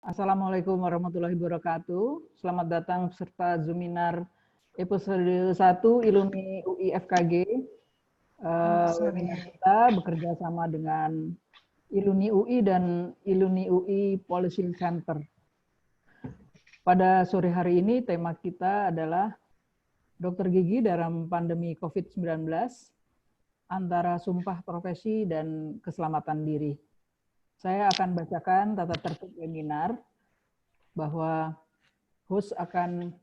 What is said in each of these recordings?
Assalamualaikum warahmatullahi wabarakatuh. Selamat datang peserta Zoominar episode 1 Iluni UI FKG. Webinar kita bekerja sama dengan Iluni UI dan Iluni UI Policy Center. Pada sore hari ini tema kita adalah Dokter Gigi dalam pandemi COVID-19, antara sumpah profesi dan keselamatan diri. Saya akan bacakan tata tertib webinar, bahwa host akan,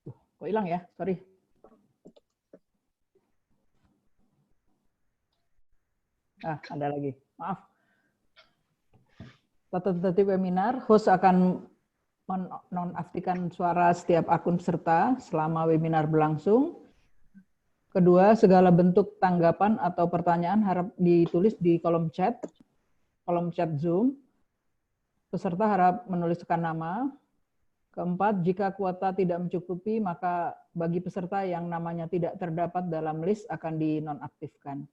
kok hilang ya, sorry. Ada lagi, maaf. Tata tertib webinar, host akan menonaktifkan suara setiap akun peserta selama webinar berlangsung. Kedua, segala bentuk tanggapan atau pertanyaan harap ditulis di kolom chat Zoom. Peserta harap menuliskan nama. Keempat, jika kuota tidak mencukupi, maka bagi peserta yang namanya tidak terdapat dalam list akan dinonaktifkan.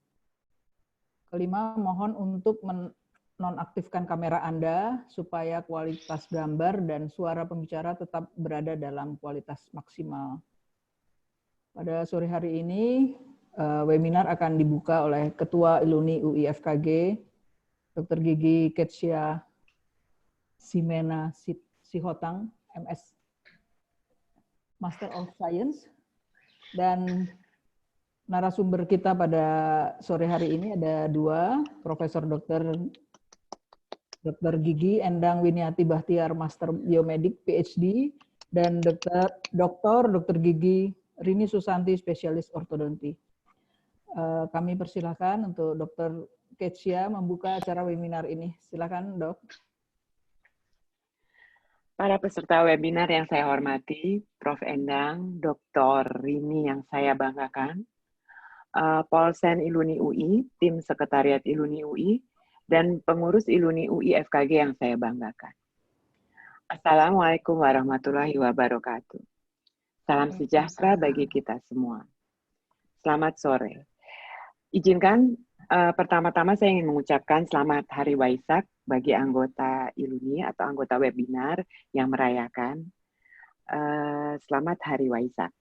Kelima, mohon untuk menonaktifkan kamera Anda supaya kualitas gambar dan suara pembicara tetap berada dalam kualitas maksimal. Pada sore hari ini, webinar akan dibuka oleh Ketua Iluni UI FKG, Dr. Gigi Ketsia Simena Sihotang, MS, Master of Science. Dan narasumber kita pada sore hari ini ada dua, Profesor Dr. Gigi Endang Winiati Bahtiar, Master Biomedik PhD, dan Dr. Gigi Rini Susanti, spesialis ortodonti. Kami persilakan untuk Dr. Ketsia membuka acara webinar ini. Silakan, Dok. Para peserta webinar yang saya hormati, Prof. Endang, Dr. Rini yang saya banggakan, Polsen Iluni UI, tim sekretariat Iluni UI, dan pengurus Iluni UI FKG yang saya banggakan. Assalamualaikum warahmatullahi wabarakatuh. Salam sejahtera bagi kita semua. Selamat sore. Izinkan pertama-tama saya ingin mengucapkan selamat Hari Waisak bagi anggota Iluni atau anggota webinar yang merayakan. Selamat Hari Waisak.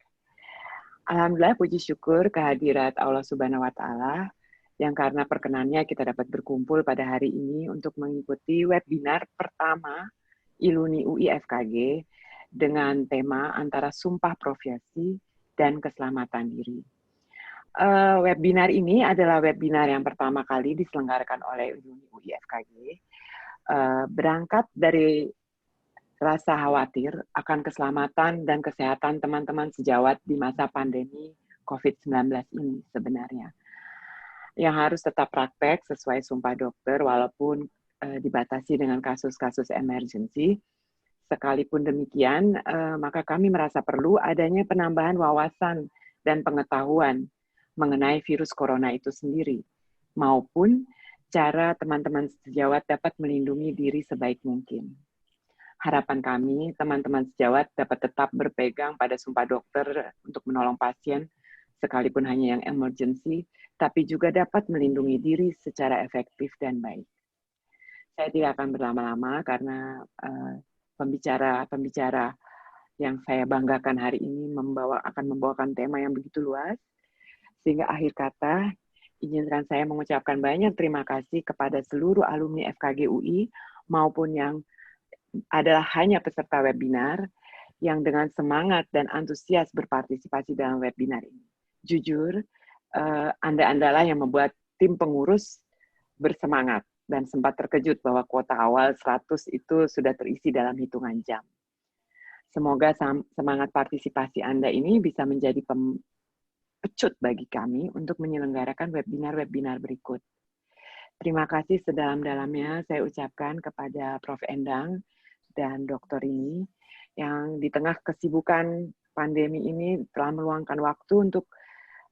Alhamdulillah, puji syukur kehadirat Allah Subhanahu wa Ta'ala yang karena perkenannya kita dapat berkumpul pada hari ini untuk mengikuti webinar pertama Iluni UI FKG dengan tema antara sumpah profesi dan keselamatan diri. Webinar ini adalah webinar yang pertama kali diselenggarakan oleh Iluni UI FKG. Berangkat dari rasa khawatir akan keselamatan dan kesehatan teman-teman sejawat di masa pandemi COVID-19 ini sebenarnya. Yang harus tetap praktek sesuai sumpah dokter walaupun dibatasi dengan kasus-kasus emergency. Sekalipun demikian, maka kami merasa perlu adanya penambahan wawasan dan pengetahuan mengenai virus corona itu sendiri, maupun cara teman-teman sejawat dapat melindungi diri sebaik mungkin. Harapan kami, teman-teman sejawat dapat tetap berpegang pada sumpah dokter untuk menolong pasien, sekalipun hanya yang emergency, tapi juga dapat melindungi diri secara efektif dan baik. Saya tidak akan berlama-lama karena pembicara yang saya banggakan hari ini akan membawakan tema yang begitu luas, sehingga akhir kata, izinkan saya mengucapkan banyak terima kasih kepada seluruh alumni FKG UI maupun yang adalah hanya peserta webinar yang dengan semangat dan antusias berpartisipasi dalam webinar ini. Jujur, Anda-andalah yang membuat tim pengurus bersemangat dan sempat terkejut bahwa kuota awal 100 itu sudah terisi dalam hitungan jam. Semoga semangat partisipasi Anda ini bisa menjadi pecut bagi kami untuk menyelenggarakan webinar-webinar berikut. Terima kasih sedalam-dalamnya saya ucapkan kepada Prof. Endang dan Dr. Rini yang di tengah kesibukan pandemi ini telah meluangkan waktu untuk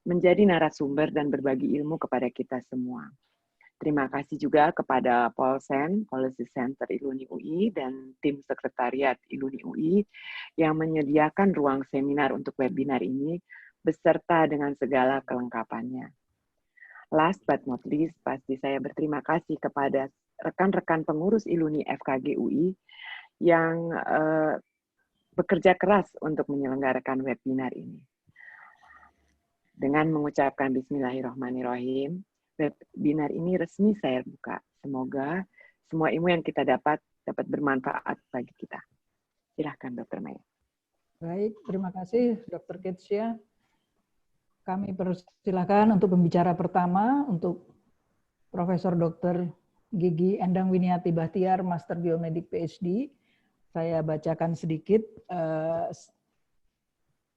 menjadi narasumber dan berbagi ilmu kepada kita semua. Terima kasih juga kepada Polsen, Policy Center Iluni UI, dan tim sekretariat Iluni UI yang menyediakan ruang seminar untuk webinar ini beserta dengan segala kelengkapannya. Last but not least, pasti saya berterima kasih kepada rekan-rekan pengurus ILUNI FKG UI yang bekerja keras untuk menyelenggarakan webinar ini. Dengan mengucapkan Bismillahirrahmanirrahim, webinar ini resmi saya buka. Semoga semua ilmu yang kita dapat bermanfaat bagi kita. Silahkan Dr. Maya. Baik, terima kasih Dr. Ketsia. Kami persilakan untuk pembicara pertama untuk Profesor Dr. Gigi Endang Winiati Bahtiar, Master Biomedik PhD. Saya bacakan sedikit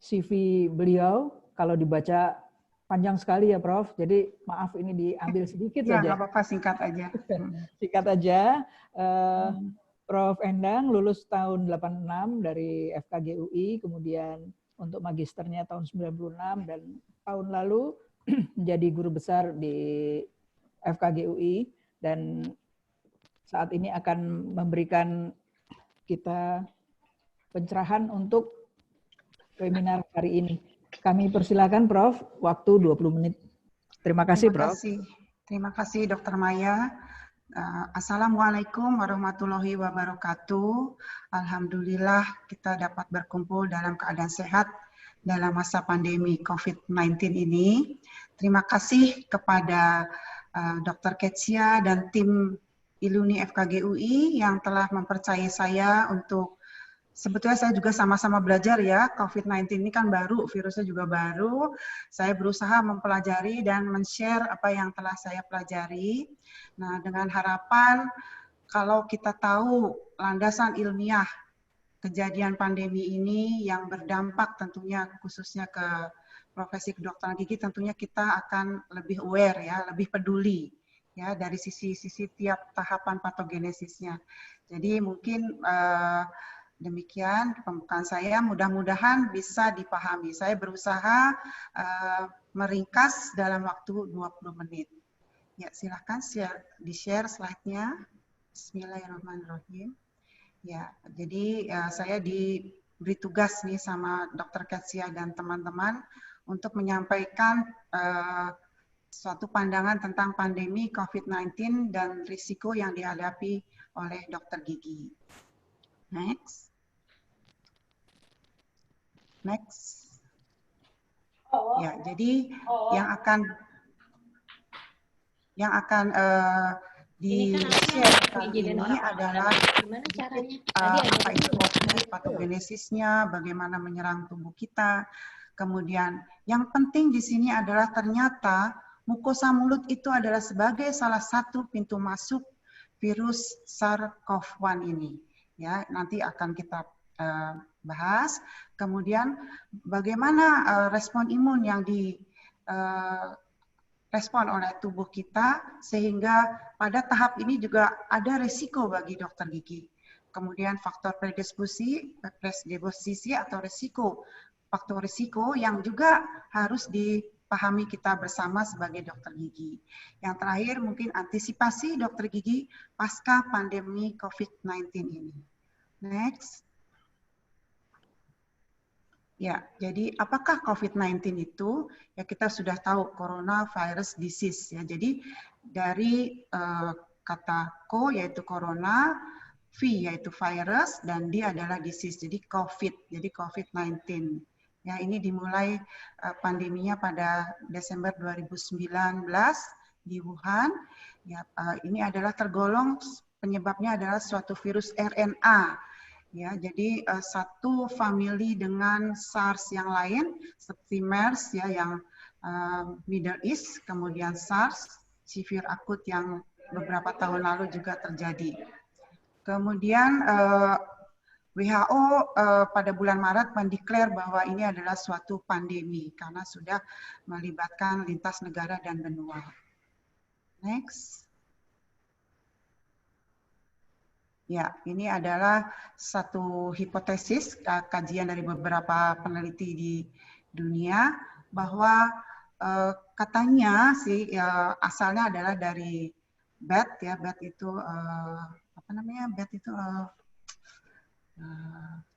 CV beliau. Kalau dibaca panjang sekali ya, Prof. Jadi maaf ini diambil sedikit ya, saja. nggak apa-apa, singkat aja. Singkat aja. Prof. Endang lulus tahun 86 dari FKG UI, kemudian untuk magisternya tahun 96, dan tahun lalu menjadi guru besar di FKG UI, dan saat ini akan memberikan kita pencerahan untuk webinar hari ini. Kami persilakan Prof, waktu 20 menit. Terima kasih Prof. Terima kasih Dr. Maya. Assalamualaikum warahmatullahi wabarakatuh. Alhamdulillah kita dapat berkumpul dalam keadaan sehat dalam masa pandemi COVID-19 ini. Terima kasih kepada Dr. Ketsia dan tim ILUNI FKG UI yang telah mempercayai saya untuk, sebetulnya saya juga sama-sama belajar ya, COVID-19 ini kan baru, virusnya juga baru. Saya berusaha mempelajari dan men-share apa yang telah saya pelajari. Nah, dengan harapan kalau kita tahu landasan ilmiah kejadian pandemi ini yang berdampak tentunya khususnya ke profesi kedokteran gigi, tentunya kita akan lebih aware ya, lebih peduli ya dari sisi tiap tahapan patogenesisnya. Jadi mungkin demikian pembukaan saya, mudah-mudahan bisa dipahami. Saya berusaha meringkas dalam waktu 20 menit. Ya, silakan di-share slide-nya. Bismillahirrahmanirrahim. Ya, jadi saya diberi tugas nih sama Dr. Ketsia dan teman-teman untuk menyampaikan suatu pandangan tentang pandemi COVID-19 dan risiko yang dihadapi oleh dokter gigi. Next. Ya, jadi yang akan di-share kali ini adalah apa itu COVID, patogenesisnya, bagaimana menyerang tubuh kita. Kemudian yang penting di sini adalah ternyata mukosa mulut itu adalah sebagai salah satu pintu masuk virus SARS-CoV-1 ini. Ya, nanti akan kita bahas. Kemudian bagaimana respon imun yang direspon oleh tubuh kita, sehingga pada tahap ini juga ada risiko bagi dokter gigi. Kemudian faktor predisposisi atau faktor risiko yang juga harus dipahami kita bersama sebagai dokter gigi. Yang terakhir mungkin antisipasi dokter gigi pasca pandemi COVID-19 ini. Next. Ya, jadi apakah COVID-19 itu? Ya, kita sudah tahu coronavirus disease. Ya, jadi dari kata co yaitu corona, v yaitu virus, dan D adalah disease. Jadi COVID. Jadi COVID-19. Ya, ini dimulai pandeminya pada Desember 2019 di Wuhan. Ya, ini adalah tergolong penyebabnya adalah suatu virus RNA. Ya, jadi satu famili dengan SARS yang lain seperti MERS ya yang Middle East, kemudian SARS severe akut yang beberapa tahun lalu juga terjadi. Kemudian WHO pada bulan Maret mendeklar bahwa ini adalah suatu pandemi karena sudah melibatkan lintas negara dan benua. Next. Ya, ini adalah satu hipotesis kajian dari beberapa peneliti di dunia bahwa katanya sih asalnya adalah dari bat ya, bat itu apa namanya, bat itu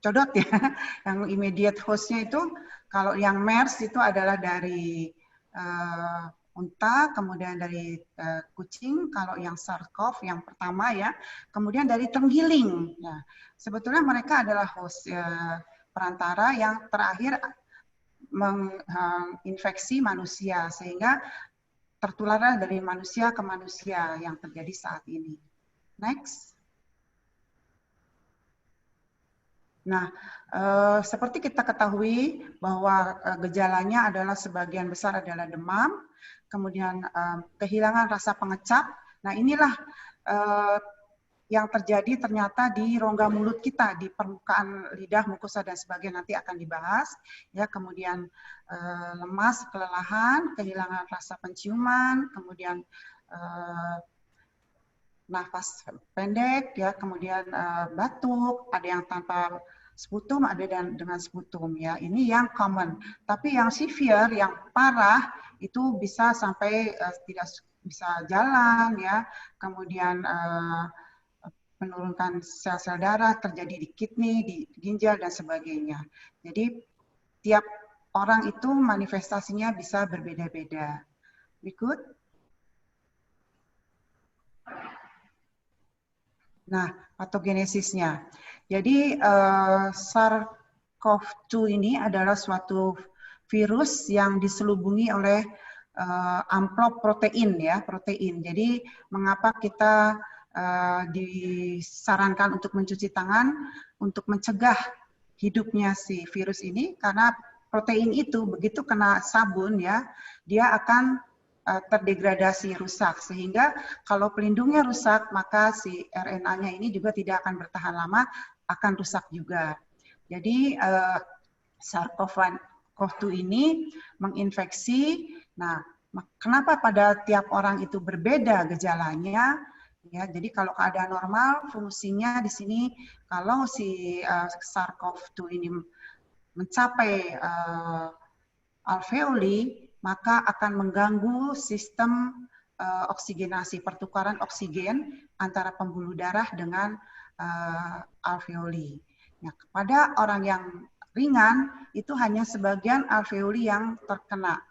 codot ya, yang immediate hostnya itu kalau yang MERS itu adalah dari unta, kemudian dari kucing, kalau yang SARS-CoV yang pertama ya, kemudian dari terenggiling. Ya, sebetulnya mereka adalah host perantara yang terakhir menginfeksi manusia, sehingga tertularlah dari manusia ke manusia yang terjadi saat ini. Next. Nah, seperti kita ketahui bahwa gejalanya adalah sebagian besar adalah demam, kemudian kehilangan rasa pengecap. Nah, inilah yang terjadi ternyata di rongga mulut kita, di permukaan lidah, mukosa dan sebagainya, nanti akan dibahas. Ya, kemudian lemas, kelelahan, kehilangan rasa penciuman, kemudian nafas pendek, ya, kemudian batuk, ada yang tanpa sputum, ada dengan sputum, ya. Ini yang common. Tapi yang severe, yang parah itu bisa sampai tidak bisa jalan, ya. Kemudian menurunkan sel-sel darah, terjadi di kidney, di ginjal dan sebagainya. Jadi tiap orang itu manifestasinya bisa berbeda-beda. Berikut. Nah, patogenesisnya. Jadi SARS-CoV-2 ini adalah suatu virus yang diselubungi oleh amplop protein, ya, protein. Jadi mengapa kita disarankan untuk mencuci tangan untuk mencegah hidupnya si virus ini, karena protein itu begitu kena sabun, ya, dia akan terdegradasi, rusak, sehingga kalau pelindungnya rusak maka si RNA-nya ini juga tidak akan bertahan lama, akan rusak juga. Jadi SARS-CoV-2 ini menginfeksi. Nah, kenapa pada tiap orang itu berbeda gejalanya? Ya, jadi kalau keadaan normal fungsinya di sini, kalau si SARS-CoV-2 ini mencapai alveoli, maka akan mengganggu sistem oksigenasi, pertukaran oksigen antara pembuluh darah dengan alveoli. Nah, pada orang yang ringan itu hanya sebagian alveoli yang terkena,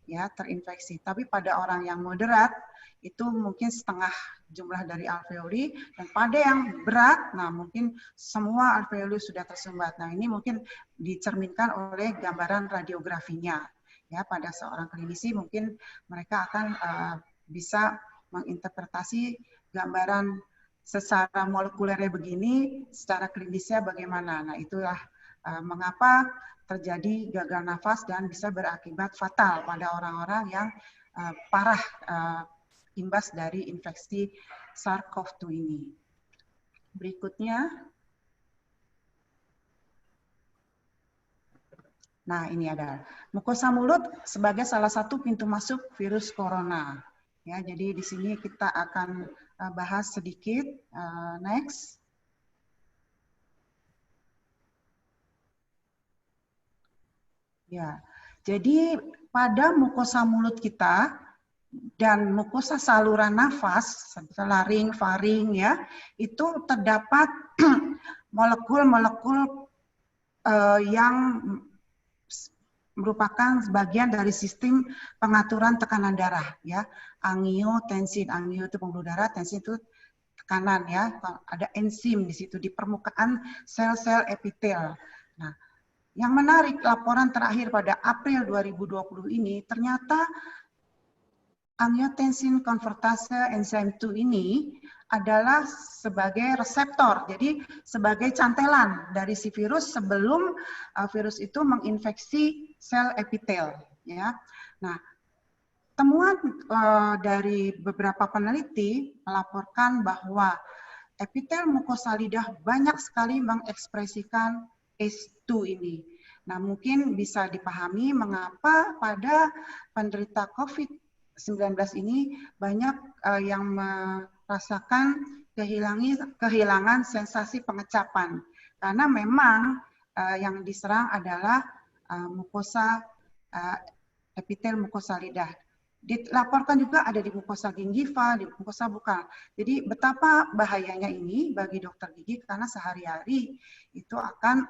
ya, terinfeksi. Tapi pada orang yang moderat itu mungkin setengah jumlah dari alveoli, dan pada yang berat, nah mungkin semua alveoli sudah tersumbat. Nah, ini mungkin dicerminkan oleh gambaran radiografinya. Ya, pada seorang klinisi mungkin mereka akan bisa menginterpretasi gambaran secara molekulernya begini, secara klinisnya bagaimana. Nah, itulah mengapa terjadi gagal nafas dan bisa berakibat fatal pada orang-orang yang parah imbas dari infeksi SARS-CoV-2 ini. Berikutnya. Nah, ini ada mukosa mulut sebagai salah satu pintu masuk virus corona. Ya, jadi di sini kita akan bahas sedikit. Next. Ya, jadi pada mukosa mulut kita dan mukosa saluran nafas, laring, faring, ya, itu terdapat molekul-molekul yang merupakan bagian dari sistem pengaturan tekanan darah, ya. Angiotensin, angio itu pembuluh darah, tensin itu tekanan, ya. Ada enzim di situ di permukaan sel-sel epitel. Nah, yang menarik, laporan terakhir pada April 2020 ini ternyata angiotensin konvertase enzim 2 ini adalah sebagai reseptor, jadi sebagai cantelan dari si virus sebelum virus itu menginfeksi sel epitel. Ya, nah, temuan dari beberapa peneliti melaporkan bahwa epitel mukosa lidah banyak sekali mengekspresikan ACE2 ini. Nah, mungkin bisa dipahami mengapa pada penderita COVID-19 ini banyak yang merasakan kehilangan sensasi pengecapan. Karena memang yang diserang adalah mukosa epitel mukosa lidah. Dilaporkan juga ada di mukosa gingiva, di mukosa bukal. Jadi betapa bahayanya ini bagi dokter gigi karena sehari-hari itu akan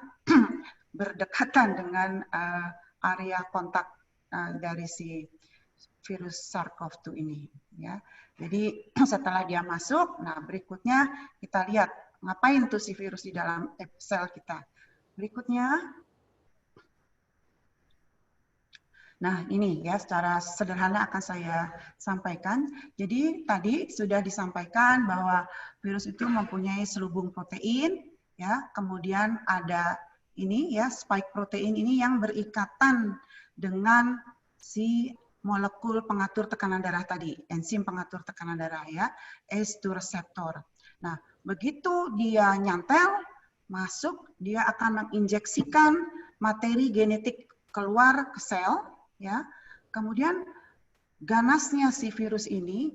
berdekatan dengan area kontak dari si virus SARS-CoV-2 ini. Ya, jadi setelah dia masuk, nah berikutnya kita lihat ngapain tuh si virus di dalam sel kita. Berikutnya, nah ini ya secara sederhana akan saya sampaikan. Jadi tadi sudah disampaikan bahwa virus itu mempunyai selubung protein, ya, kemudian ada ini ya spike protein ini yang berikatan dengan si molekul pengatur tekanan darah tadi, enzim pengatur tekanan darah ya, ACE2 reseptor. Nah, begitu dia nyantel, masuk, dia akan menginjeksikan materi genetik keluar ke sel, ya. Kemudian ganasnya si virus ini,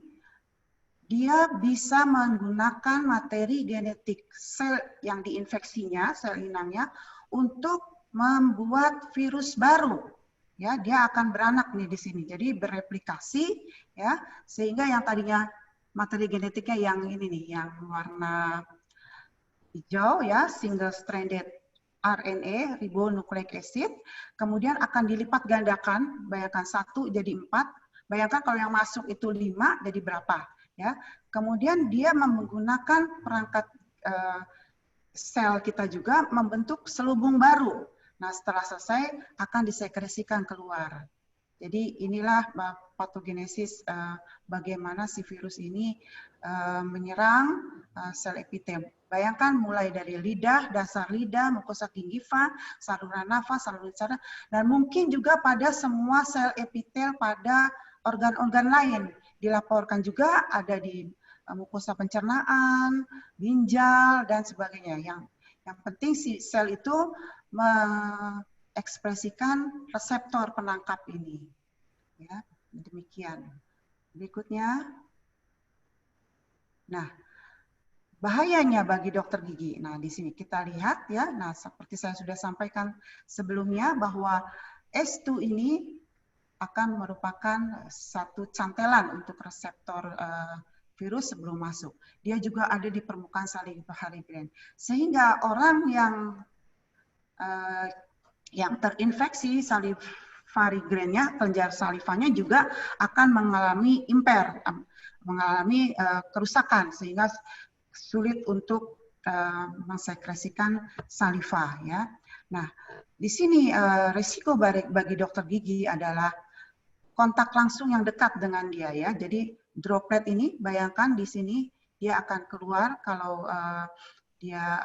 dia bisa menggunakan materi genetik sel yang diinfeksinya, sel inangnya, untuk membuat virus baru. Ya, dia akan beranak nih di sini. Jadi bereplikasi ya, sehingga yang tadinya materi genetiknya yang ini nih, yang warna hijau ya, single stranded RNA, ribonucleic acid, kemudian akan dilipat gandakan, bayangkan 1 jadi 4, bayangkan kalau yang masuk itu 5 jadi berapa ya. Kemudian dia menggunakan perangkat sel kita juga membentuk selubung baru. Nah, setelah selesai akan disekresikan keluar. Jadi inilah patogenesis bagaimana si virus ini menyerang sel epitel. Bayangkan mulai dari lidah, dasar lidah, mukosa gingiva, saluran nafas, saluran cerna, dan mungkin juga pada semua sel epitel pada organ-organ lain. Dilaporkan juga ada di mukosa pencernaan, ginjal, dan sebagainya. Yang penting si sel itu mengekspresikan reseptor penangkap ini. Ya, demikian. Berikutnya. Nah, bahayanya bagi dokter gigi. Nah, di sini kita lihat ya. Nah, seperti saya sudah sampaikan sebelumnya bahwa S2 ini akan merupakan satu cantelan untuk reseptor virus sebelum masuk. Dia juga ada di permukaan salivarigen. Sehingga orang yang terinfeksi salivarigennya, kelenjar salivanya juga akan mengalami mengalami kerusakan sehingga sulit untuk mensekresikan saliva ya. Nah, di sini risiko bagi dokter gigi adalah kontak langsung yang dekat dengan dia ya. Jadi droplet ini bayangkan di sini dia akan keluar kalau dia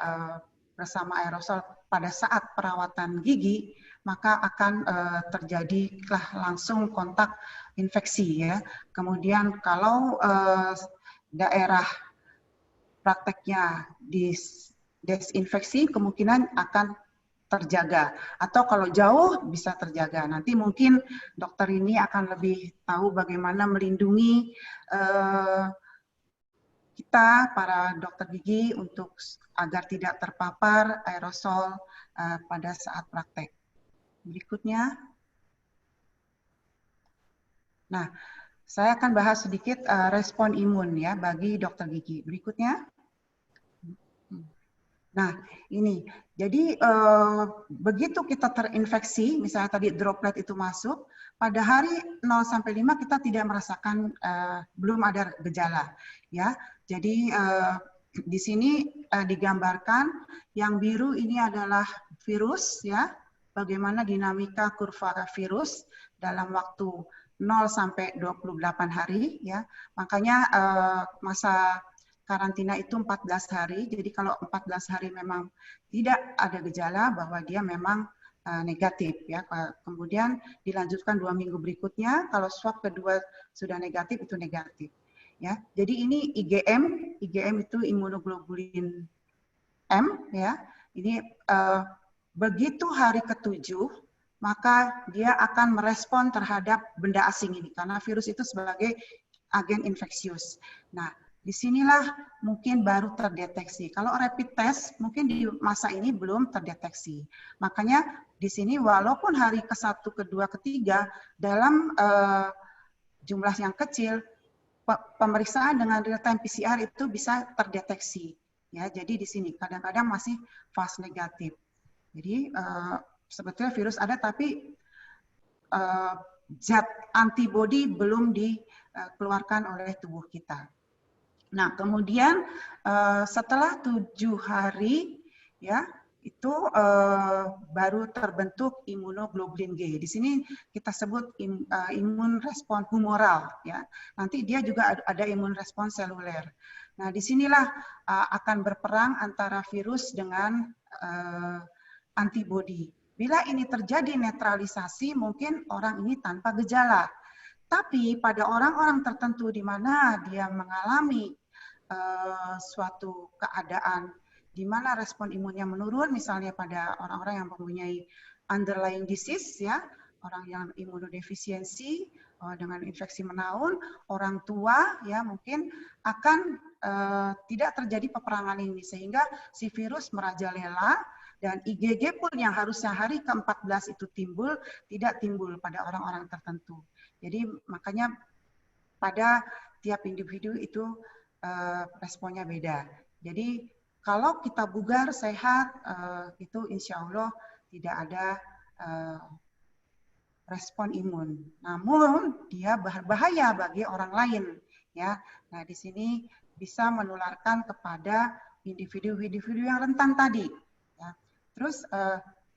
bersama aerosol pada saat perawatan gigi, maka akan terjadilah langsung kontak infeksi ya. Kemudian kalau daerah prakteknya didesinfeksi, kemungkinan akan terjaga. Atau kalau jauh bisa terjaga. Nanti mungkin dokter ini akan lebih tahu bagaimana melindungi kita para dokter gigi untuk agar tidak terpapar aerosol pada saat praktek. Berikutnya. Nah, saya akan bahas sedikit respon imun ya bagi dokter gigi. Berikutnya. Nah, ini. Jadi begitu kita terinfeksi, misalnya tadi droplet itu masuk, pada hari 0 sampai 5 kita tidak merasakan belum ada gejala, ya. Jadi di sini digambarkan yang biru ini adalah virus, ya. Bagaimana dinamika kurva virus dalam waktu 0 sampai 28 hari, ya. Makanya masa karantina itu 14 hari, jadi kalau 14 hari memang tidak ada gejala bahwa dia memang negatif ya. Kemudian dilanjutkan 2 minggu berikutnya, kalau swab kedua sudah negatif itu negatif ya. Jadi ini IgM itu imunoglobulin M ya. Ini begitu hari ke-7 maka dia akan merespon terhadap benda asing ini karena virus itu sebagai agen infeksius. Nah, disinilah mungkin baru terdeteksi. Kalau rapid test mungkin di masa ini belum terdeteksi. Makanya di sini walaupun hari ke-1, ke-2, ke-3 dalam jumlah yang kecil, pemeriksaan dengan real time PCR itu bisa terdeteksi. Ya, jadi di sini kadang-kadang masih false negatif. Jadi sebetulnya virus ada tapi zat antibodi belum dikeluarkan oleh tubuh kita. Nah, kemudian setelah 7 hari ya itu baru terbentuk imunoglobulin G. Di sini kita sebut imun respon humoral ya. Nanti dia juga ada imun respon seluler. Nah, disinilah akan berperang antara virus dengan antibodi. Bila ini terjadi netralisasi, mungkin orang ini tanpa gejala. Tapi pada orang-orang tertentu di mana dia mengalami suatu keadaan di mana respon imunnya menurun, misalnya pada orang-orang yang mempunyai underlying disease, ya, orang yang imunodefisiensi dengan infeksi menaun, orang tua, ya, mungkin akan tidak terjadi peperangan ini sehingga si virus merajalela. Dan IgG pun yang harusnya hari ke-14 itu timbul, tidak timbul pada orang-orang tertentu. Jadi makanya pada tiap individu itu responnya beda. Jadi kalau kita bugar, sehat, itu insya Allah tidak ada respon imun. Namun dia berbahaya bagi orang lain. Ya, nah di sini bisa menularkan kepada individu-individu yang rentan tadi. Ya. Terus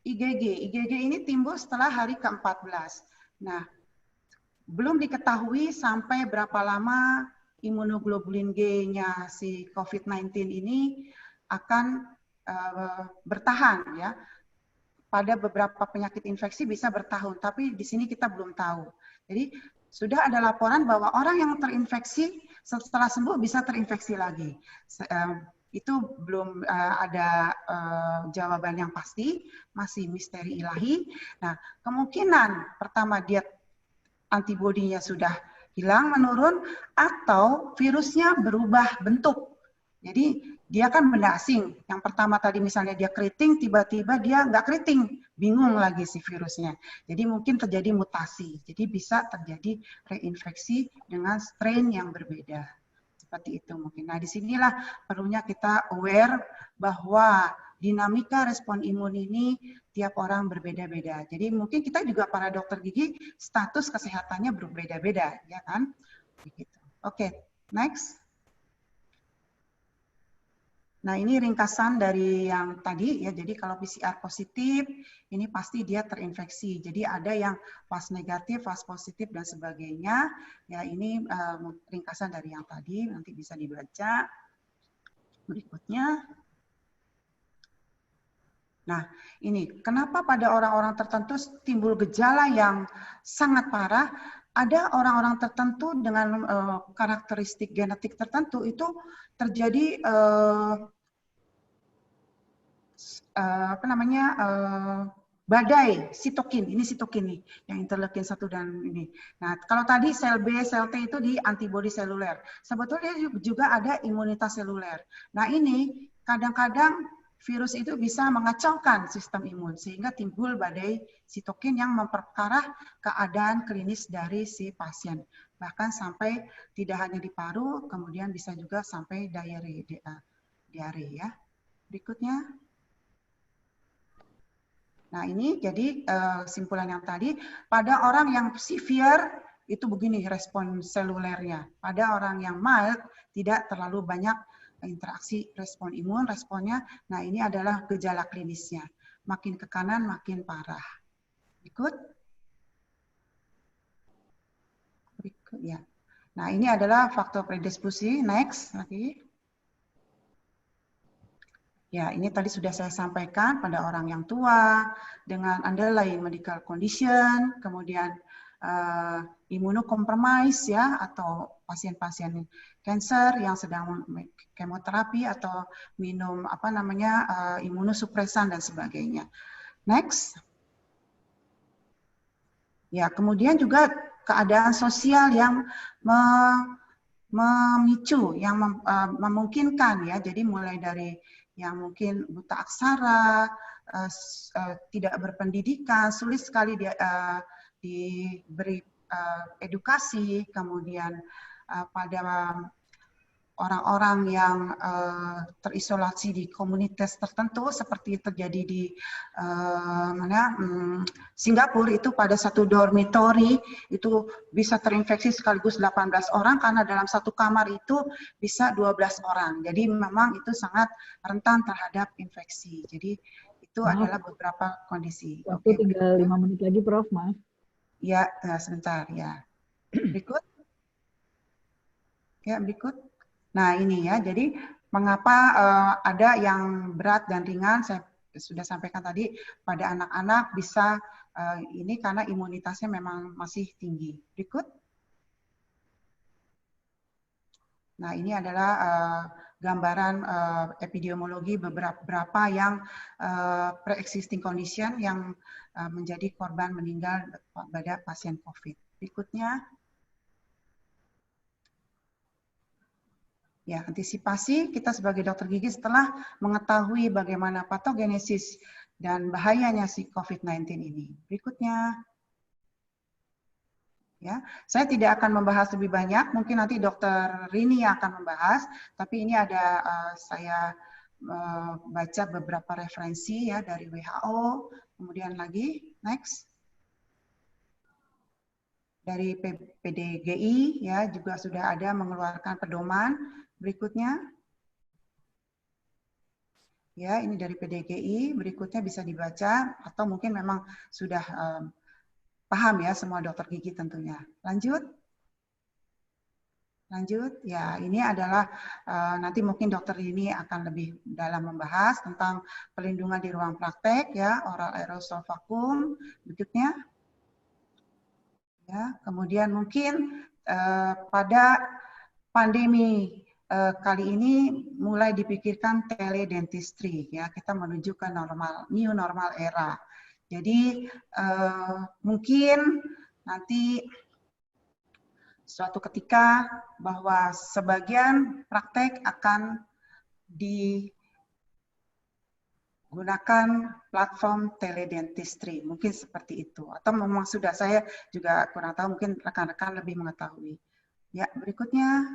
IgG ini timbul setelah hari ke-14. Nah, belum diketahui sampai berapa lama imunoglobulin G-nya si COVID-19 ini akan bertahan ya. Pada beberapa penyakit infeksi bisa bertahun, tapi di sini kita belum tahu. Jadi sudah ada laporan bahwa orang yang terinfeksi setelah sembuh bisa terinfeksi lagi. Itu belum ada jawaban yang pasti, masih misteri ilahi. Nah, kemungkinan pertama dia antibodinya sudah hilang, menurun, atau virusnya berubah bentuk. Jadi dia kan benda asing. Yang pertama tadi misalnya dia keriting, tiba-tiba dia nggak keriting, bingung lagi si virusnya. Jadi mungkin terjadi mutasi. Jadi bisa terjadi reinfeksi dengan strain yang berbeda. Seperti itu mungkin. Nah, disinilah perlunya kita aware bahwa dinamika respon imun ini tiap orang berbeda-beda. Jadi mungkin kita juga para dokter gigi status kesehatannya berbeda-beda, ya kan? Begitu. Oke, next. Nah, ini ringkasan dari yang tadi ya. Jadi kalau PCR positif, ini pasti dia terinfeksi. Jadi ada yang fase negatif, fase positif dan sebagainya. Ya, ini ringkasan dari yang tadi, nanti bisa dibaca. Berikutnya. Nah, ini kenapa pada orang-orang tertentu timbul gejala yang sangat parah? Ada orang-orang tertentu dengan karakteristik genetik tertentu itu terjadi badai sitokin. Ini sitokin nih, yang interleukin 1 dan ini. Nah, kalau tadi sel B, sel T itu di antibodi seluler. Sebetulnya juga ada imunitas seluler. Nah, ini kadang-kadang virus itu bisa mengacaukan sistem imun sehingga timbul badai sitokin yang memperparah keadaan klinis dari si pasien. Bahkan sampai tidak hanya di paru, kemudian bisa juga sampai diare ya. Berikutnya. Nah, ini jadi simpulan yang tadi, pada orang yang severe itu begini respon selulernya. Pada orang yang mild tidak terlalu banyak interaksi respon imun, responnya. Nah, ini adalah gejala klinisnya. Makin ke kanan, makin parah. Berikut ya. Nah, ini adalah faktor predisposisi. Next lagi. Ya, ini tadi sudah saya sampaikan pada orang yang tua dengan underlying medical condition, kemudian imunocompromise ya, atau pasien-pasien kanker yang sedang kemoterapi atau minum imunosupresan dan sebagainya. Next. Ya, kemudian juga keadaan sosial yang memicu, yang memungkinkan ya. Jadi mulai dari yang mungkin buta aksara, tidak berpendidikan, sulit sekali diberi edukasi, kemudian pada orang-orang yang terisolasi di komunitas tertentu seperti terjadi di Singapura, itu pada satu dormitory itu bisa terinfeksi sekaligus 18 orang karena dalam satu kamar itu bisa 12 orang. Jadi memang itu sangat rentan terhadap infeksi. Jadi itu adalah beberapa kondisi. Waktu tinggal 5 menit lagi, Prof. Maaf. Ya, sebentar ya. Berikut. Ya, berikut. Nah, ini ya. Jadi mengapa ada yang berat dan ringan, saya sudah sampaikan tadi, pada anak-anak bisa ini karena imunitasnya memang masih tinggi. Berikut. Nah, ini adalah gambaran epidemiologi beberapa yang pre-existing condition yang menjadi korban meninggal pada pasien COVID. Berikutnya. Ya, antisipasi kita sebagai dokter gigi setelah mengetahui bagaimana patogenesis dan bahayanya si COVID-19 ini. Berikutnya. Ya, saya tidak akan membahas lebih banyak, mungkin nanti Dokter Rini akan membahas, tapi ini ada saya baca beberapa referensi ya dari WHO, kemudian lagi next. Dari PDGI ya juga sudah ada mengeluarkan pedoman. Berikutnya. Ya, ini dari PDGI, berikutnya bisa dibaca atau mungkin memang sudah paham ya semua dokter gigi tentunya. Lanjut. Lanjut. Ya, ini adalah nanti mungkin dokter ini akan lebih dalam membahas tentang perlindungan di ruang praktek ya, oral aerosol vakum. Berikutnya. Ya, kemudian mungkin pada pandemi kali ini mulai dipikirkan teledentistry ya, kita menuju ke new normal era. Jadi mungkin nanti suatu ketika bahwa sebagian praktek akan digunakan platform teledentistry, mungkin seperti itu. Atau memang sudah, saya juga kurang tahu, mungkin rekan-rekan lebih mengetahui. Ya, berikutnya.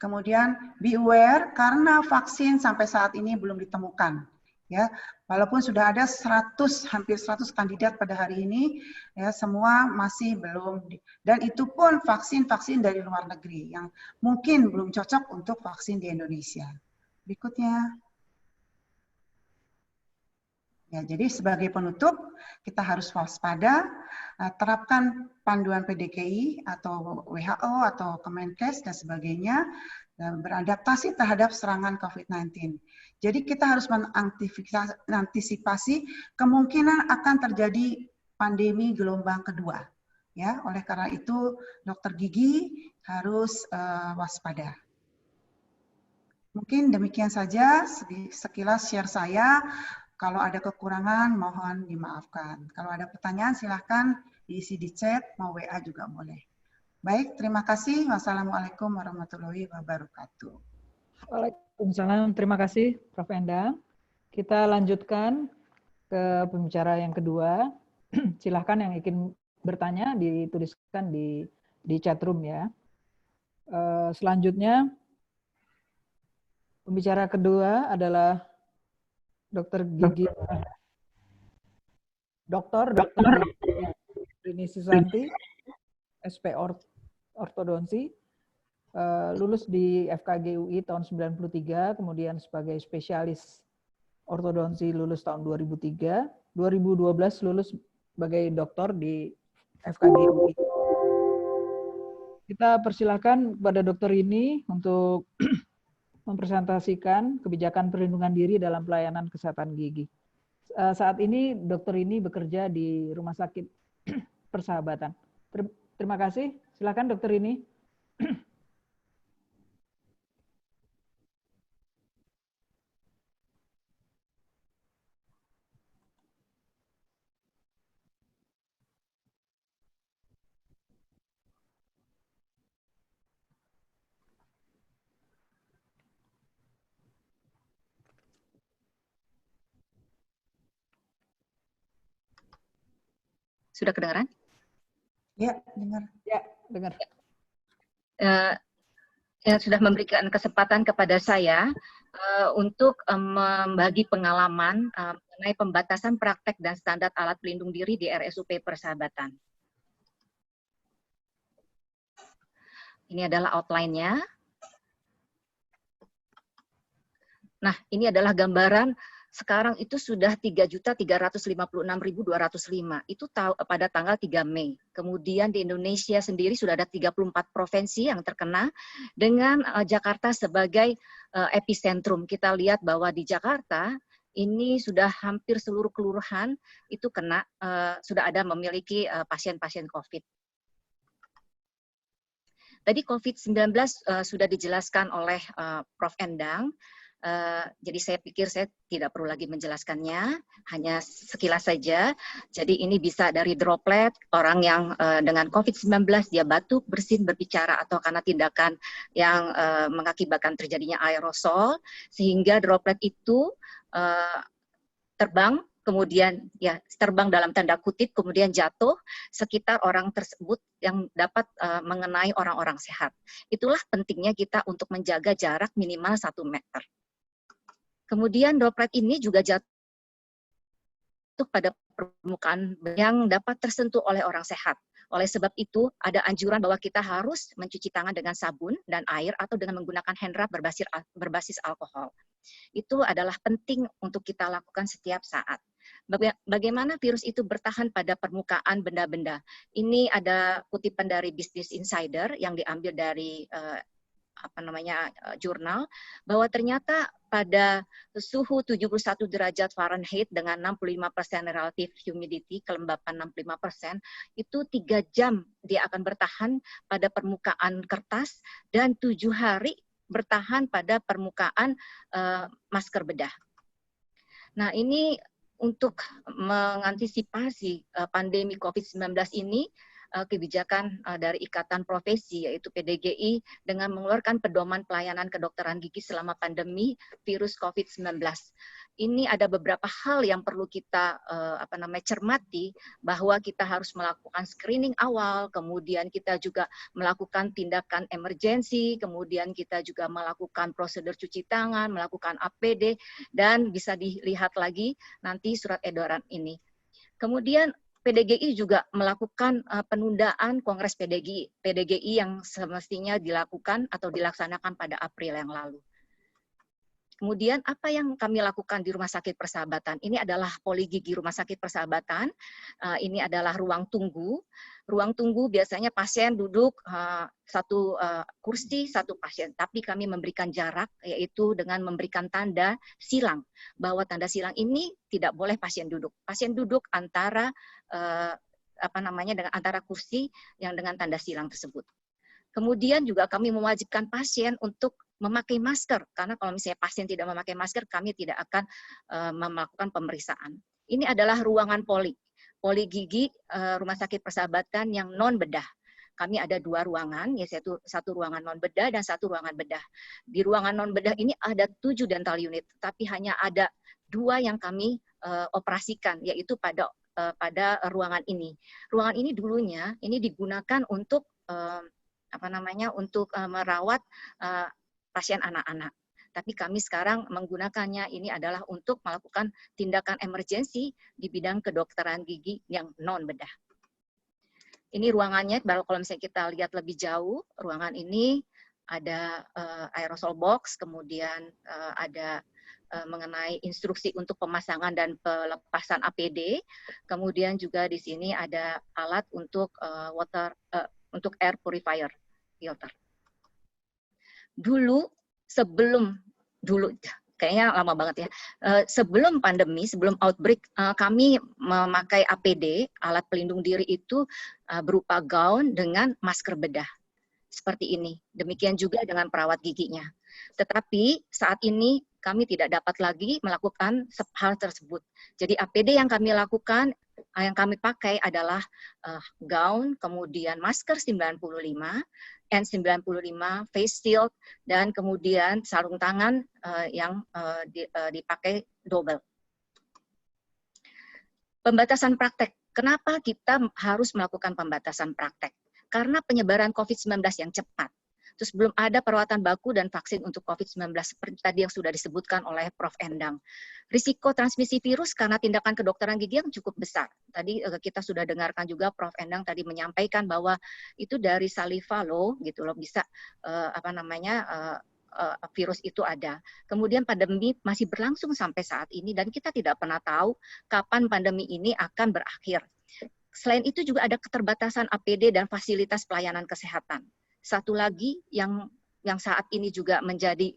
Kemudian be aware karena vaksin sampai saat ini belum ditemukan. Ya, walaupun sudah ada hampir 100 kandidat pada hari ini, ya semua masih belum, dan itu pun vaksin-vaksin dari luar negeri yang mungkin belum cocok untuk vaksin di Indonesia. Berikutnya. Ya, jadi sebagai penutup kita harus waspada, terapkan panduan PDGI atau WHO atau Kemenkes dan sebagainya, dan beradaptasi terhadap serangan COVID-19. Jadi kita harus mengantisipasi kemungkinan akan terjadi pandemi gelombang kedua. Ya, oleh karena itu dokter gigi harus waspada. Mungkin demikian saja sekilas share saya. Kalau ada kekurangan, mohon dimaafkan. Kalau ada pertanyaan, silahkan diisi di chat, mau WA juga boleh. Baik, terima kasih. Wassalamualaikum warahmatullahi wabarakatuh. Waalaikumsalam. Terima kasih, Prof. Endang. Kita lanjutkan ke pembicara yang kedua. Silahkan yang ingin bertanya dituliskan di chat room ya. Selanjutnya, pembicara kedua adalah Dokter Gigi, Dokter Rini Susanti, SP Ortodonsi, lulus di FKG UI tahun 93, kemudian sebagai spesialis ortodonsi lulus tahun 2003, 2012 lulus sebagai doktor di FKG UI. Kita persilakan kepada dokter ini untuk mempresentasikan kebijakan perlindungan diri dalam pelayanan kesehatan gigi. Saat ini dokter ini bekerja di Rumah Sakit Persahabatan. Terima kasih. Silakan dokter ini. Sudah kedengaran? Ya, dengar. Ya, dengar. yang sudah memberikan kesempatan kepada saya untuk membagi pengalaman mengenai pembatasan praktek dan standar alat pelindung diri di RSUP Persahabatan. Ini adalah outline-nya. Nah, ini adalah gambaran sekarang itu sudah 3.356.205. Itu pada tanggal 3 Mei. Kemudian di Indonesia sendiri sudah ada 34 provinsi yang terkena dengan Jakarta sebagai epicentrum. Kita lihat bahwa di Jakarta ini sudah hampir seluruh kelurahan itu kena, sudah ada memiliki pasien-pasien COVID. Tadi COVID-19 sudah dijelaskan oleh Prof. Endang. Jadi saya pikir saya tidak perlu lagi menjelaskannya, hanya sekilas saja. Jadi ini bisa dari droplet, orang yang dengan COVID-19 dia batuk, bersin, berbicara, atau karena tindakan yang mengakibatkan terjadinya aerosol, sehingga droplet itu terbang, kemudian ya terbang dalam tanda kutip, kemudian jatuh sekitar orang tersebut yang dapat mengenai orang-orang sehat. Itulah pentingnya kita untuk menjaga jarak minimal 1 meter. Kemudian droplet ini juga jatuh pada permukaan yang dapat tersentuh oleh orang sehat. Oleh sebab itu, ada anjuran bahwa kita harus mencuci tangan dengan sabun dan air atau dengan menggunakan hand rub berbasis alkohol. Itu adalah penting untuk kita lakukan setiap saat. Bagaimana virus itu bertahan pada permukaan benda-benda. Ini ada kutipan dari Business Insider yang diambil dari jurnal, bahwa ternyata pada suhu 71 derajat Fahrenheit dengan 65% relative humidity, kelembapan 65%, itu 3 jam dia akan bertahan pada permukaan kertas dan 7 hari bertahan pada permukaan masker bedah. Nah, ini untuk mengantisipasi pandemi COVID-19 ini, kebijakan dari Ikatan Profesi yaitu PDGI dengan mengeluarkan pedoman pelayanan kedokteran gigi selama pandemi virus COVID-19. Ini ada beberapa hal yang perlu kita cermati, bahwa kita harus melakukan screening awal, kemudian kita juga melakukan tindakan emergensi, kemudian kita juga melakukan prosedur cuci tangan, melakukan APD, dan bisa dilihat lagi nanti surat edaran ini. Kemudian PDGI juga melakukan penundaan Kongres PDGI yang semestinya dilakukan atau dilaksanakan pada April yang lalu. Kemudian apa yang kami lakukan di Rumah Sakit Persahabatan? Ini adalah poli gigi Rumah Sakit Persahabatan. Ini adalah ruang tunggu. Ruang tunggu biasanya pasien duduk satu kursi, satu pasien. Tapi kami memberikan jarak, yaitu dengan memberikan tanda silang. Bahwa tanda silang ini tidak boleh pasien duduk. Pasien duduk antara antara kursi yang dengan tanda silang tersebut. Kemudian juga kami mewajibkan pasien untuk memakai masker, karena kalau misalnya pasien tidak memakai masker, kami tidak akan melakukan pemeriksaan. Ini adalah ruangan poli gigi Rumah Sakit Persahabatan yang non bedah. Kami ada 2 ruangan, yaitu satu ruangan non bedah dan satu ruangan bedah. Di ruangan non bedah ini ada 7 dental unit, tapi hanya ada 2 yang kami operasikan, yaitu pada ruangan ini. Ruangan ini dulunya ini digunakan untuk merawat pasien anak-anak. Tapi kami sekarang menggunakannya ini adalah untuk melakukan tindakan emergensi di bidang kedokteran gigi yang non bedah. Ini ruangannya, kalau misalnya kita lihat lebih jauh, ruangan ini ada aerosol box, kemudian ada mengenai instruksi untuk pemasangan dan pelepasan APD, kemudian juga di sini ada alat untuk untuk air purifier filter. Kayaknya lama banget ya. Sebelum pandemi, sebelum outbreak, kami memakai APD, alat pelindung diri itu berupa gaun dengan masker bedah. Seperti ini. Demikian juga dengan perawat giginya. Tetapi saat ini kami tidak dapat lagi melakukan hal tersebut. Jadi APD yang kami lakukan, yang kami pakai adalah gaun, kemudian masker 95, N95, face shield, dan kemudian sarung tangan yang dipakai double. Pembatasan praktek. Kenapa kita harus melakukan pembatasan praktek? Karena penyebaran COVID-19 yang cepat. Terus belum ada perawatan baku dan vaksin untuk COVID-19 seperti tadi yang sudah disebutkan oleh Prof. Endang. Risiko transmisi virus karena tindakan kedokteran gigi yang cukup besar. Tadi kita sudah dengarkan juga Prof. Endang tadi menyampaikan bahwa itu dari saliva loh, gitu loh, bisa virus itu ada. Kemudian pandemi masih berlangsung sampai saat ini dan kita tidak pernah tahu kapan pandemi ini akan berakhir. Selain itu juga ada keterbatasan APD dan fasilitas pelayanan kesehatan. Satu lagi yang saat ini juga menjadi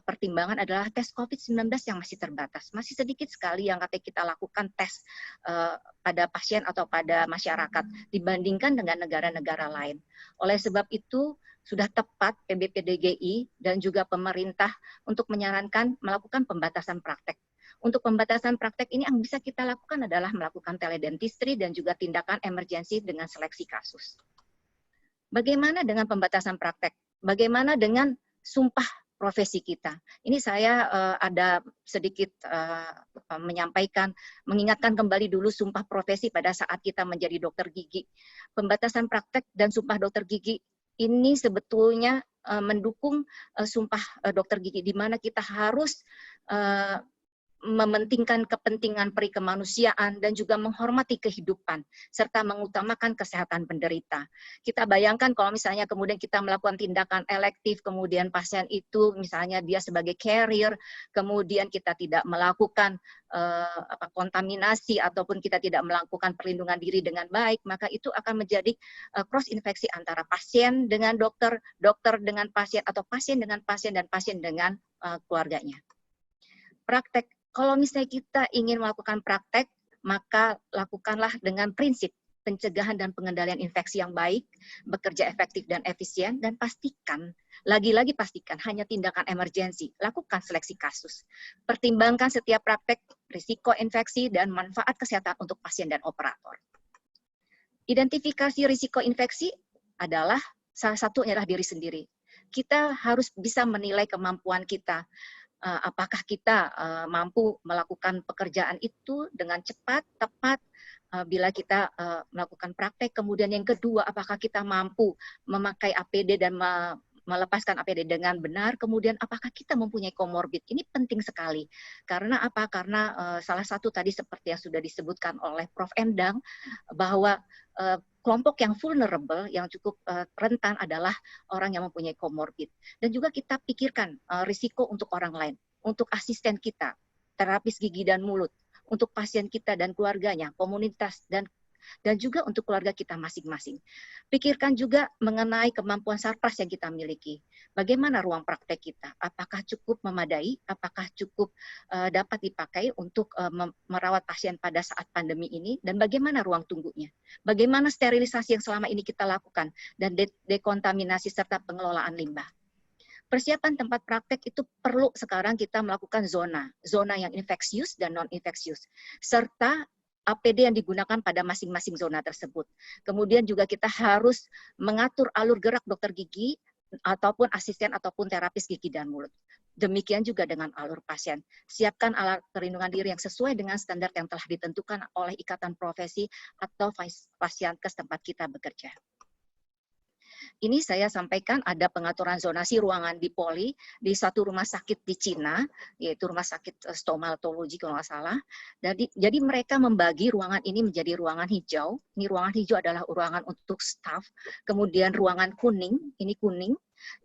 pertimbangan adalah tes COVID-19 yang masih terbatas. Masih sedikit sekali yang katanya kita lakukan tes pada pasien atau pada masyarakat dibandingkan dengan negara-negara lain. Oleh sebab itu, sudah tepat PBPDGI dan juga pemerintah untuk menyarankan melakukan pembatasan praktek. Untuk pembatasan praktek ini yang bisa kita lakukan adalah melakukan teledentistry dan juga tindakan emergensi dengan seleksi kasus. Bagaimana dengan pembatasan praktek? Bagaimana dengan sumpah profesi kita? Ini saya ada sedikit mengingatkan kembali dulu sumpah profesi pada saat kita menjadi dokter gigi. Pembatasan praktek dan sumpah dokter gigi ini sebetulnya mendukung sumpah dokter gigi, di mana kita harus mementingkan kepentingan peri kemanusiaan dan juga menghormati kehidupan serta mengutamakan kesehatan penderita. Kita bayangkan kalau misalnya kemudian kita melakukan tindakan elektif, kemudian pasien itu misalnya dia sebagai carrier, kemudian kita tidak melakukan kontaminasi ataupun kita tidak melakukan perlindungan diri dengan baik, maka itu akan menjadi cross infeksi antara pasien dengan dokter, dokter dengan pasien, atau pasien dengan pasien, dan pasien dengan keluarganya. Praktek. Kalau misalnya kita ingin melakukan praktek, maka lakukanlah dengan prinsip pencegahan dan pengendalian infeksi yang baik, bekerja efektif dan efisien, dan pastikan, lagi-lagi pastikan, hanya tindakan emergensi, lakukan seleksi kasus. Pertimbangkan setiap praktek, risiko infeksi, dan manfaat kesehatan untuk pasien dan operator. Identifikasi risiko infeksi adalah salah satunya adalah diri sendiri. Kita harus bisa menilai kemampuan kita, apakah kita mampu melakukan pekerjaan itu dengan cepat, tepat, bila kita melakukan praktek. Kemudian yang kedua, apakah kita mampu memakai APD dan melepaskan APD dengan benar. Kemudian apakah kita mempunyai komorbid. Ini penting sekali. Karena apa? Karena salah satu tadi seperti yang sudah disebutkan oleh Prof. Endang, bahwa kelompok yang vulnerable, yang cukup rentan adalah orang yang mempunyai komorbid. Dan juga kita pikirkan risiko untuk orang lain, untuk asisten kita, terapis gigi dan mulut, untuk pasien kita dan keluarganya, komunitas, dan juga untuk keluarga kita masing-masing. Pikirkan juga mengenai kemampuan sarpras yang kita miliki. Bagaimana ruang praktek kita? Apakah cukup memadai? Apakah cukup dapat dipakai untuk merawat pasien pada saat pandemi ini? Dan bagaimana ruang tunggunya? Bagaimana sterilisasi yang selama ini kita lakukan? Dan dekontaminasi serta pengelolaan limbah. Persiapan tempat praktek itu perlu sekarang kita melakukan zona yang infeksius dan non-infeksius, serta APD yang digunakan pada masing-masing zona tersebut. Kemudian juga kita harus mengatur alur gerak dokter gigi ataupun asisten ataupun terapis gigi dan mulut. Demikian juga dengan alur pasien. Siapkan alat perlindungan diri yang sesuai dengan standar yang telah ditentukan oleh ikatan profesi atau Fasiankes tempat kita bekerja. Ini saya sampaikan ada pengaturan zonasi ruangan di Poli di satu rumah sakit di Cina, yaitu rumah sakit stomatologi kalau nggak salah. Jadi mereka membagi ruangan ini menjadi ruangan hijau. Ini ruangan hijau adalah ruangan untuk staf. Kemudian ruangan kuning, ini kuning.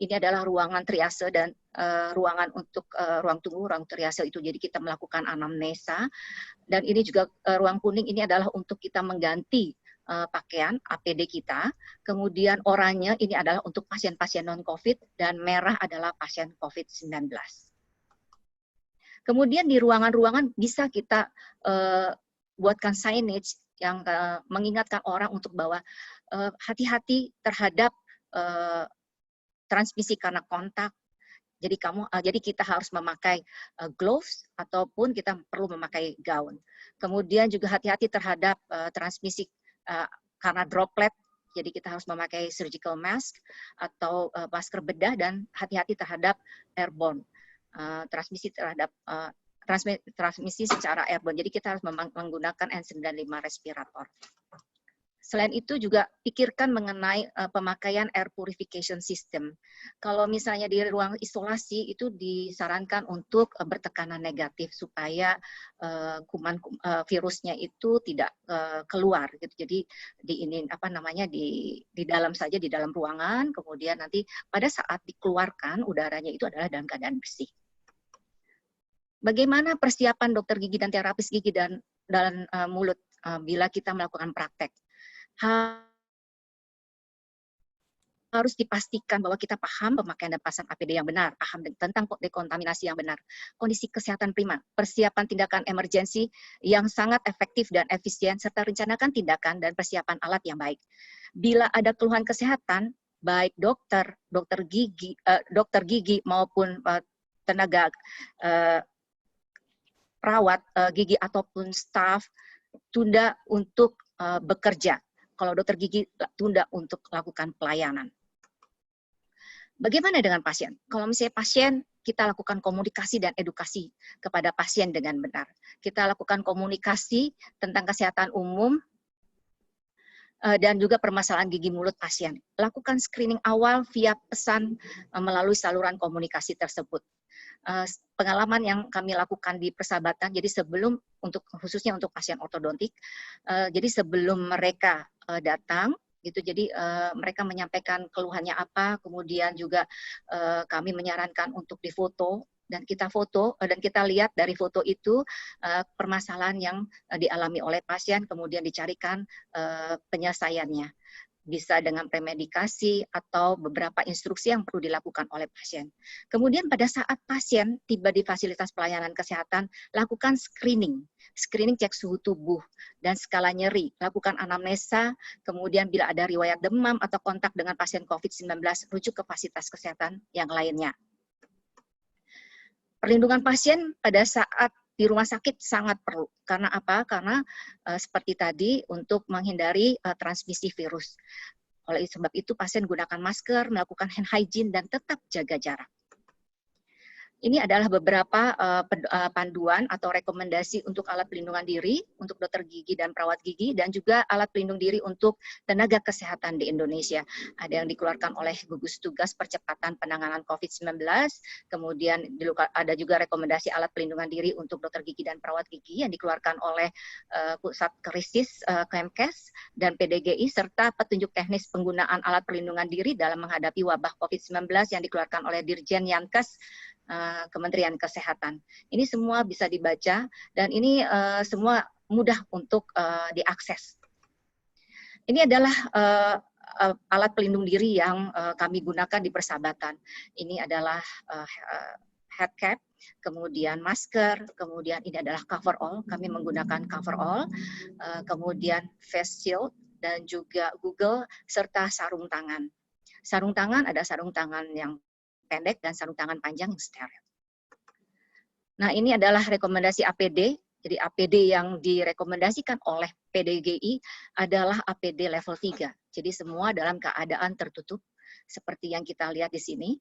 Ini adalah ruangan triase dan ruangan untuk ruang tunggu, ruang triase itu jadi kita melakukan anamnesa. Dan ini juga ruang kuning ini adalah untuk kita mengganti pakaian APD kita, kemudian oranye ini adalah untuk pasien-pasien non-COVID, dan merah adalah pasien COVID-19. Kemudian di ruangan-ruangan bisa kita buatkan signage yang mengingatkan orang untuk bahwa hati-hati terhadap transmisi karena kontak. Jadi kita harus memakai gloves ataupun kita perlu memakai gaun. Kemudian juga hati-hati terhadap transmisi karena droplet, jadi kita harus memakai surgical mask atau masker bedah, dan hati-hati terhadap airborne, transmisi secara airborne. Jadi kita harus menggunakan N95 respirator. Selain itu juga pikirkan mengenai pemakaian air purification system. Kalau misalnya di ruang isolasi itu disarankan untuk bertekanan negatif supaya virusnya itu tidak keluar gitu. Jadi di dalam saja, di dalam ruangan, kemudian nanti pada saat dikeluarkan udaranya itu adalah dalam keadaan bersih. Bagaimana persiapan dokter gigi dan terapis gigi dan mulut bila kita melakukan praktek? Harus dipastikan bahwa kita paham pemakaian dan pasang APD yang benar, paham tentang dekontaminasi yang benar, kondisi kesehatan prima, persiapan tindakan emergensi yang sangat efektif dan efisien, serta rencanakan tindakan dan persiapan alat yang baik. Bila ada keluhan kesehatan, baik dokter gigi maupun tenaga perawat gigi ataupun staf tunda untuk bekerja. Kalau dokter gigi tunda untuk lakukan pelayanan. Bagaimana dengan pasien? Kalau misalnya pasien, kita lakukan komunikasi dan edukasi kepada pasien dengan benar. Kita lakukan komunikasi tentang kesehatan umum dan juga permasalahan gigi mulut pasien. Lakukan screening awal via pesan melalui saluran komunikasi tersebut. Pengalaman yang kami lakukan di persahabatan, jadi khususnya untuk pasien ortodontik, jadi sebelum mereka datang, gitu. Jadi mereka menyampaikan keluhannya apa, kemudian juga kami menyarankan untuk difoto dan kita foto dan kita lihat dari foto itu permasalahan yang dialami oleh pasien, kemudian dicarikan penyelesaiannya. Bisa dengan premedikasi atau beberapa instruksi yang perlu dilakukan oleh pasien. Kemudian pada saat pasien tiba di fasilitas pelayanan kesehatan, lakukan screening cek suhu tubuh dan skala nyeri, lakukan anamnesa, kemudian bila ada riwayat demam atau kontak dengan pasien COVID-19, rujuk ke fasilitas kesehatan yang lainnya. Perlindungan pasien pada saat di rumah sakit sangat perlu. Karena apa? Karena seperti tadi untuk menghindari transmisi virus. Oleh sebab itu pasien gunakan masker, melakukan hand hygiene dan tetap jaga jarak. Ini adalah beberapa panduan atau rekomendasi untuk alat pelindungan diri untuk dokter gigi dan perawat gigi dan juga alat pelindung diri untuk tenaga kesehatan di Indonesia. Ada yang dikeluarkan oleh gugus tugas percepatan penanganan COVID-19, kemudian ada juga rekomendasi alat pelindungan diri untuk dokter gigi dan perawat gigi yang dikeluarkan oleh Pusat Krisis Kemkes dan PDGI, serta petunjuk teknis penggunaan alat pelindungan diri dalam menghadapi wabah COVID-19 yang dikeluarkan oleh Dirjen Yankes Kementerian Kesehatan. Ini semua bisa dibaca dan ini semua mudah untuk diakses. Ini adalah alat pelindung diri yang kami gunakan di persahabatan. Ini adalah head cap, kemudian masker, kemudian ini adalah cover all. Kami menggunakan cover all, kemudian face shield dan juga Google serta sarung tangan. Sarung tangan ada sarung tangan yang pendek dan sarung tangan panjang yang steril. Nah, ini adalah rekomendasi APD. Jadi APD yang direkomendasikan oleh PDGI adalah APD level 3. Jadi semua dalam keadaan tertutup seperti yang kita lihat di sini.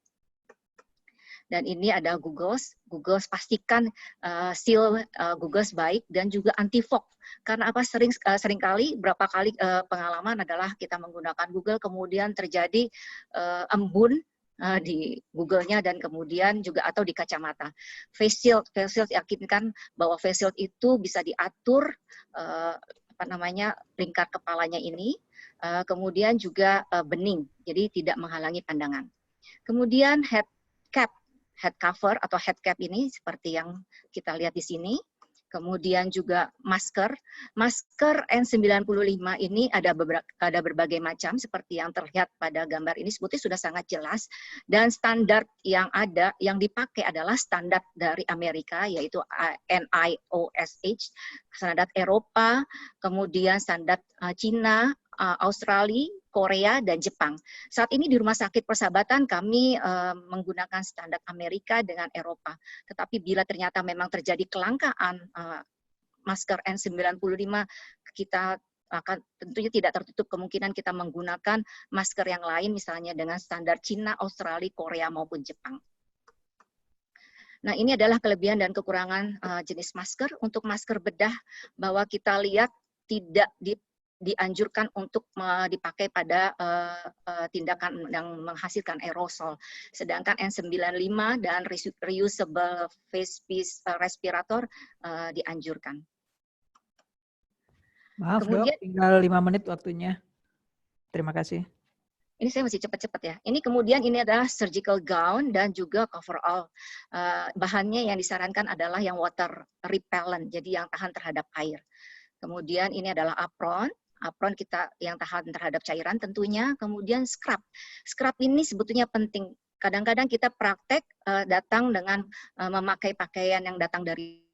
Dan ini ada Googles pastikan seal Googles baik dan juga anti fog. Karena apa seringkali berapa kali pengalaman adalah kita menggunakan Google kemudian terjadi embun di Google-nya dan kemudian juga atau di kacamata. Face shield yakinkan bahwa face shield itu bisa diatur lingkar kepalanya ini, kemudian juga bening, jadi tidak menghalangi pandangan. Kemudian head cover atau head cap ini seperti yang kita lihat di sini. Kemudian juga masker N95 ini ada berbagai macam seperti yang terlihat pada gambar ini sebetulnya sudah sangat jelas dan standar yang ada yang dipakai adalah standar dari Amerika yaitu NIOSH, standar Eropa, kemudian standar Cina, Australia, Korea, dan Jepang. Saat ini di Rumah Sakit Persahabatan kami menggunakan standar Amerika dengan Eropa. Tetapi bila ternyata memang terjadi kelangkaan masker N95, kita akan tentunya tidak tertutup kemungkinan kita menggunakan masker yang lain, misalnya dengan standar Cina, Australia, Korea, maupun Jepang. Nah, ini adalah kelebihan dan kekurangan jenis masker. Untuk masker bedah, bahwa kita lihat tidak dianjurkan untuk dipakai pada tindakan yang menghasilkan aerosol. Sedangkan N95 dan reusable face piece respirator dianjurkan. Maaf Kemudian, Dok, tinggal 5 menit waktunya. Terima kasih. Ini saya masih cepat-cepat ya. Ini kemudian ini adalah surgical gown dan juga coverall. Bahannya yang disarankan adalah yang water repellent, jadi yang tahan terhadap air. Kemudian ini adalah apron. Apron kita yang tahan terhadap cairan tentunya. Kemudian scrub. Scrub ini sebetulnya penting. Kadang-kadang kita praktek datang dengan memakai pakaian yang datang dari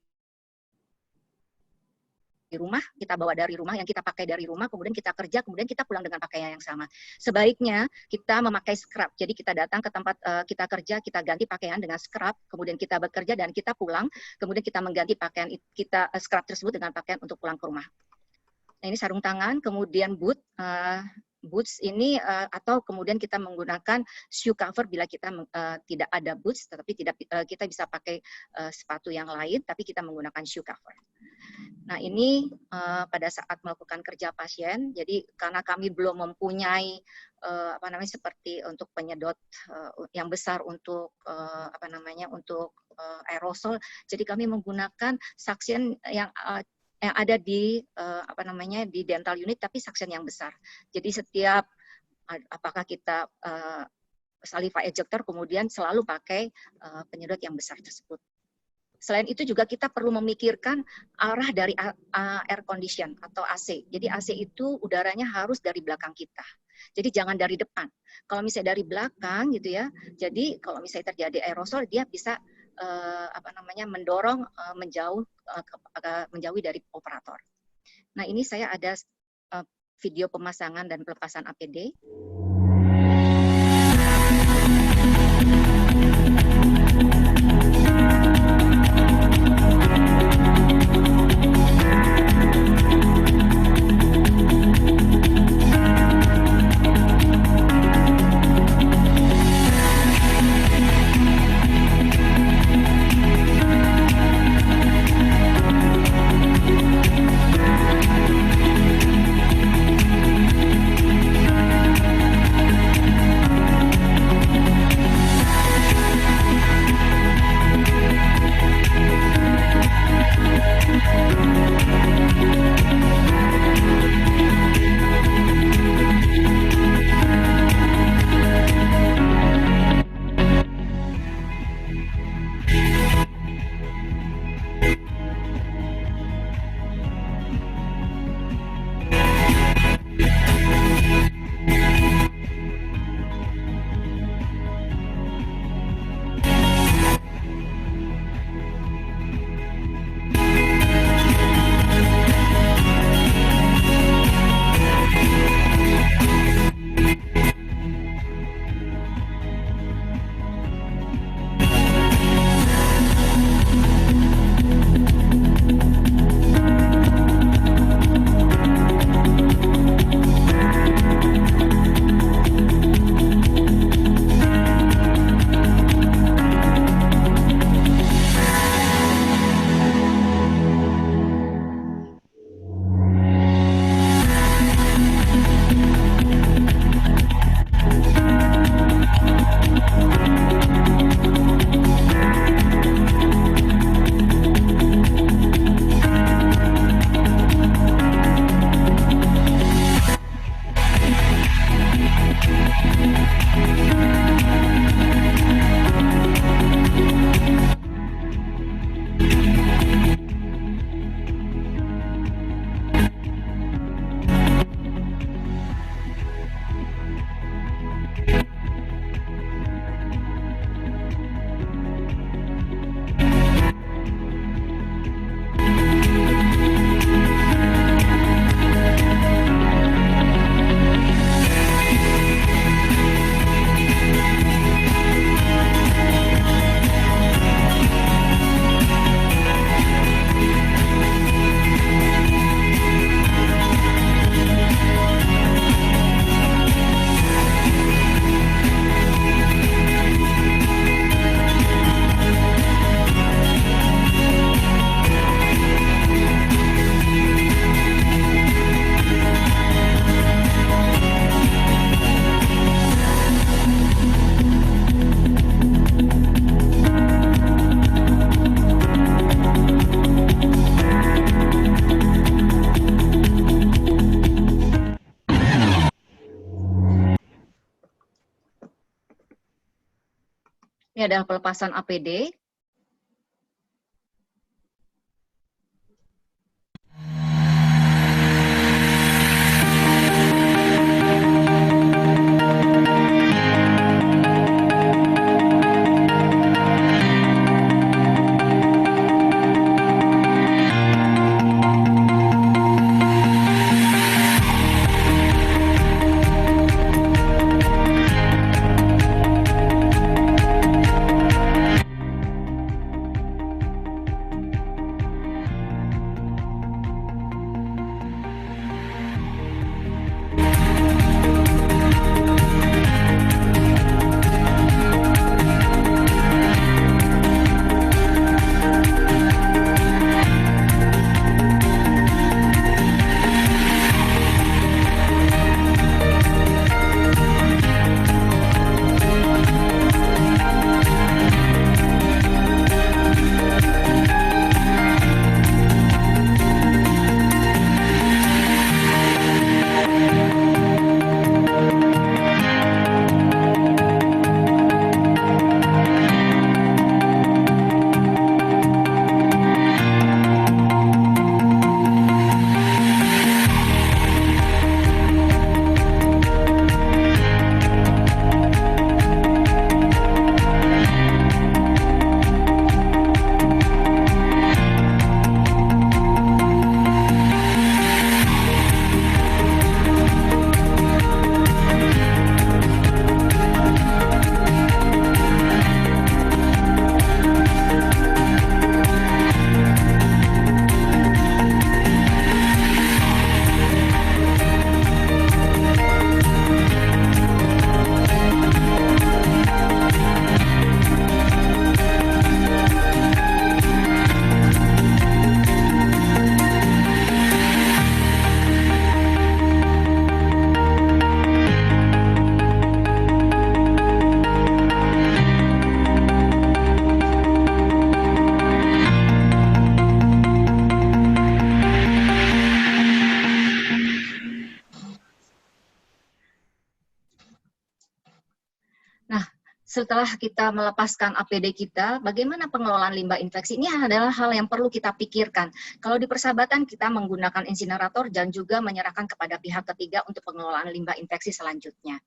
rumah, kita bawa dari rumah, yang kita pakai dari rumah, kemudian kita kerja, kemudian kita pulang dengan pakaian yang sama. Sebaiknya kita memakai scrub. Jadi kita datang ke tempat kita kerja, kita ganti pakaian dengan scrub, kemudian kita bekerja dan kita pulang, kemudian kita mengganti pakaian kita scrub tersebut dengan pakaian untuk pulang ke rumah. Nah, ini sarung tangan, kemudian boots ini atau kemudian kita menggunakan shoe cover bila kita tidak ada boots, tetapi kita bisa pakai sepatu yang lain, tapi kita menggunakan shoe cover. Nah, ini pada saat melakukan kerja pasien, jadi karena kami belum mempunyai seperti untuk penyedot yang besar untuk untuk aerosol, jadi kami menggunakan suction yang ada di di dental unit, tapi suction yang besar. Jadi setiap apakah kita saliva ejector, kemudian selalu pakai penyedot yang besar tersebut. Selain itu juga kita perlu memikirkan arah dari air condition atau AC. Jadi AC itu udaranya harus dari belakang kita. Jadi jangan dari depan. Kalau misalnya dari belakang gitu ya. Jadi kalau misalnya terjadi aerosol, dia bisa mendorong menjauhi dari operator. Nah, ini saya ada video pemasangan dan pelepasan APD. Ini adalah pelepasan APD. Setelah kita melepaskan APD kita, bagaimana pengelolaan limbah infeksi? Ini adalah hal yang perlu kita pikirkan. Kalau di persahabatan kita menggunakan insinerator dan juga menyerahkan kepada pihak ketiga untuk pengelolaan limbah infeksi selanjutnya.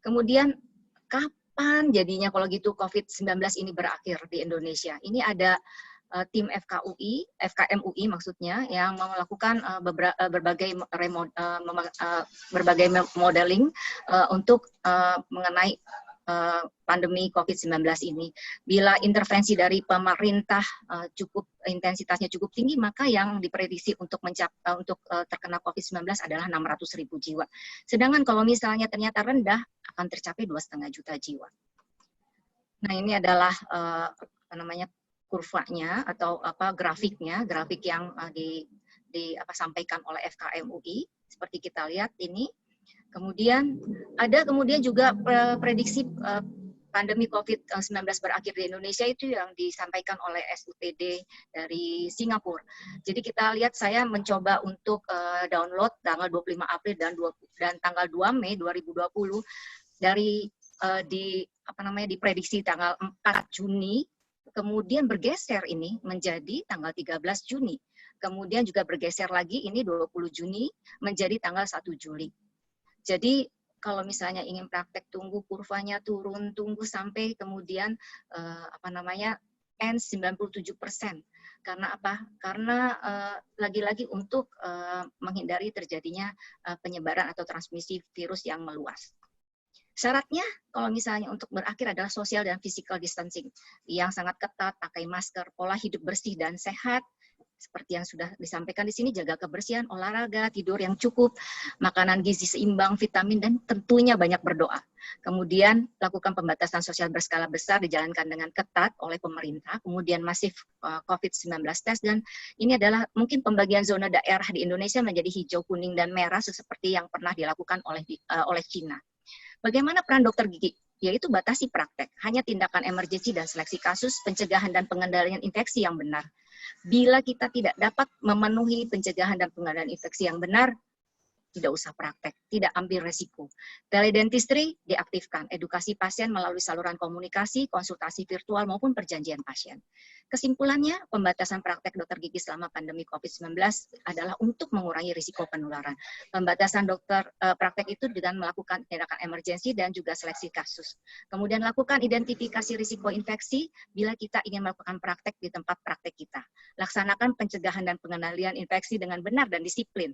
Kemudian, kapan jadinya kalau gitu COVID-19 ini berakhir di Indonesia? Ini ada tim FKMUI maksudnya, yang melakukan berbagai modeling untuk mengenai pandemi COVID-19 ini. Bila intervensi dari pemerintah intensitasnya cukup tinggi, maka yang diprediksi untuk terkena COVID-19 adalah 600.000 jiwa. Sedangkan kalau misalnya ternyata rendah, akan tercapai 2,5 juta jiwa. Nah, ini adalah kurvanya atau grafik yang disampaikan oleh FKMUI seperti kita lihat ini. Kemudian ada juga prediksi pandemi COVID-19 berakhir di Indonesia itu yang disampaikan oleh SUTD dari Singapura. Jadi kita lihat, saya mencoba untuk download tanggal 25 April dan tanggal 2 Mei 2020 dari diprediksi tanggal 4 Juni. Kemudian bergeser ini menjadi tanggal 13 Juni. Kemudian juga bergeser lagi ini 20 Juni menjadi tanggal 1 Juli. Jadi kalau misalnya ingin praktek, tunggu kurvanya turun, tunggu sampai kemudian N 97%. Karena apa? Karena lagi-lagi untuk menghindari terjadinya penyebaran atau transmisi virus yang meluas. Syaratnya kalau misalnya untuk berakhir adalah social dan physical distancing yang sangat ketat, pakai masker, pola hidup bersih dan sehat, seperti yang sudah disampaikan di sini, jaga kebersihan, olahraga, tidur yang cukup, makanan gizi seimbang, vitamin, dan tentunya banyak berdoa. Kemudian lakukan pembatasan sosial berskala besar dijalankan dengan ketat oleh pemerintah, kemudian masif COVID-19 tes, dan ini adalah mungkin pembagian zona daerah di Indonesia menjadi hijau, kuning, dan merah seperti yang pernah dilakukan oleh Cina. Bagaimana peran dokter gigi? Yaitu batasi praktek, hanya tindakan emergensi dan seleksi kasus, pencegahan dan pengendalian infeksi yang benar. Bila kita tidak dapat memenuhi pencegahan dan pengendalian infeksi yang benar, tidak usah praktek, tidak ambil resiko. Teledentistry diaktifkan, edukasi pasien melalui saluran komunikasi, konsultasi virtual maupun perjanjian pasien. Kesimpulannya, pembatasan praktek dokter gigi selama pandemi COVID-19 adalah untuk mengurangi risiko penularan. Pembatasan dokter praktek itu dengan melakukan tindakan emergensi dan juga seleksi kasus. Kemudian lakukan identifikasi risiko infeksi bila kita ingin melakukan praktek di tempat praktek kita. Laksanakan pencegahan dan pengendalian infeksi dengan benar dan disiplin.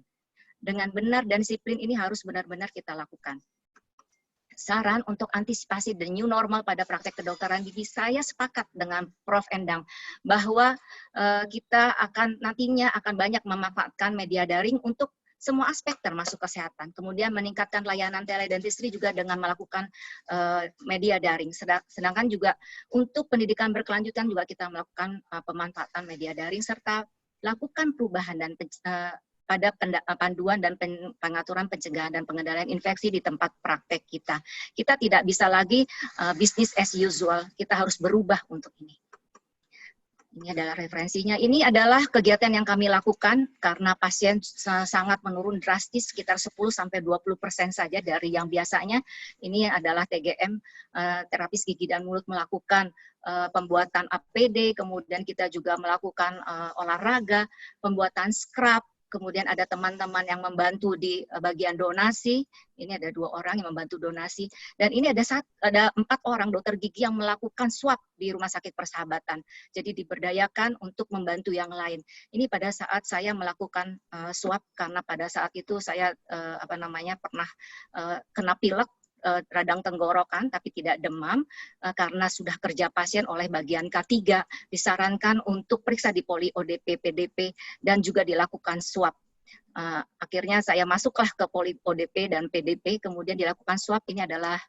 Dengan benar dan disiplin ini harus benar-benar kita lakukan. Saran untuk antisipasi the new normal pada praktek kedokteran gigi, saya sepakat dengan Prof. Endang bahwa kita akan nantinya akan banyak memanfaatkan media daring untuk semua aspek termasuk kesehatan. Kemudian meningkatkan layanan teledentistry juga dengan melakukan media daring. Sedangkan juga untuk pendidikan berkelanjutan juga kita melakukan pemanfaatan media daring serta lakukan perubahan dan pada panduan dan pengaturan pencegahan dan pengendalian infeksi di tempat praktek kita. Kita tidak bisa lagi business as usual, kita harus berubah untuk ini. Ini adalah referensinya. Ini adalah kegiatan yang kami lakukan karena pasien sangat menurun drastis, sekitar 10-20% saja dari yang biasanya. Ini adalah TGM, terapis gigi dan mulut, melakukan pembuatan APD, kemudian kita juga melakukan olahraga, pembuatan scrub, kemudian ada teman-teman yang membantu di bagian donasi. Ini ada 2 orang yang membantu donasi. Dan ini ada 4 orang dokter gigi yang melakukan swab di Rumah Sakit Persahabatan. Jadi diberdayakan untuk membantu yang lain. Ini pada saat saya melakukan swab karena pada saat itu saya pernah kena pilek, radang tenggorokan tapi tidak demam karena sudah kerja pasien oleh bagian K3, disarankan untuk periksa di poli ODP, PDP dan juga dilakukan swab. Akhirnya saya masuklah ke poli ODP dan PDP, kemudian dilakukan swab. Ini adalah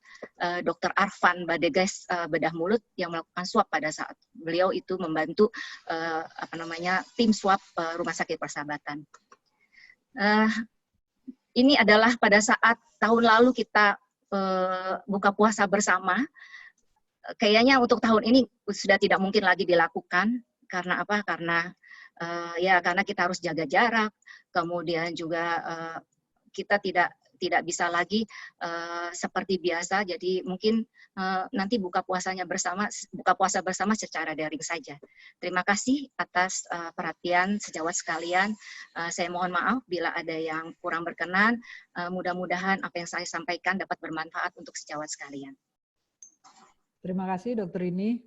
Dr. Arfan Badegas bedah mulut yang melakukan swab pada saat beliau itu membantu tim swab Rumah Sakit Persahabatan. Ini adalah pada saat tahun lalu kita buka puasa bersama. Kayaknya untuk tahun ini sudah tidak mungkin lagi dilakukan. Karena apa? Karena karena kita harus jaga jarak. Kemudian juga kita tidak bisa lagi seperti biasa. Jadi mungkin nanti buka puasa bersama secara daring saja. Terima kasih atas perhatian sejawat sekalian. Saya mohon maaf bila ada yang kurang berkenan. Mudah-mudahan apa yang saya sampaikan dapat bermanfaat untuk sejawat sekalian. Terima kasih Dokter Rini.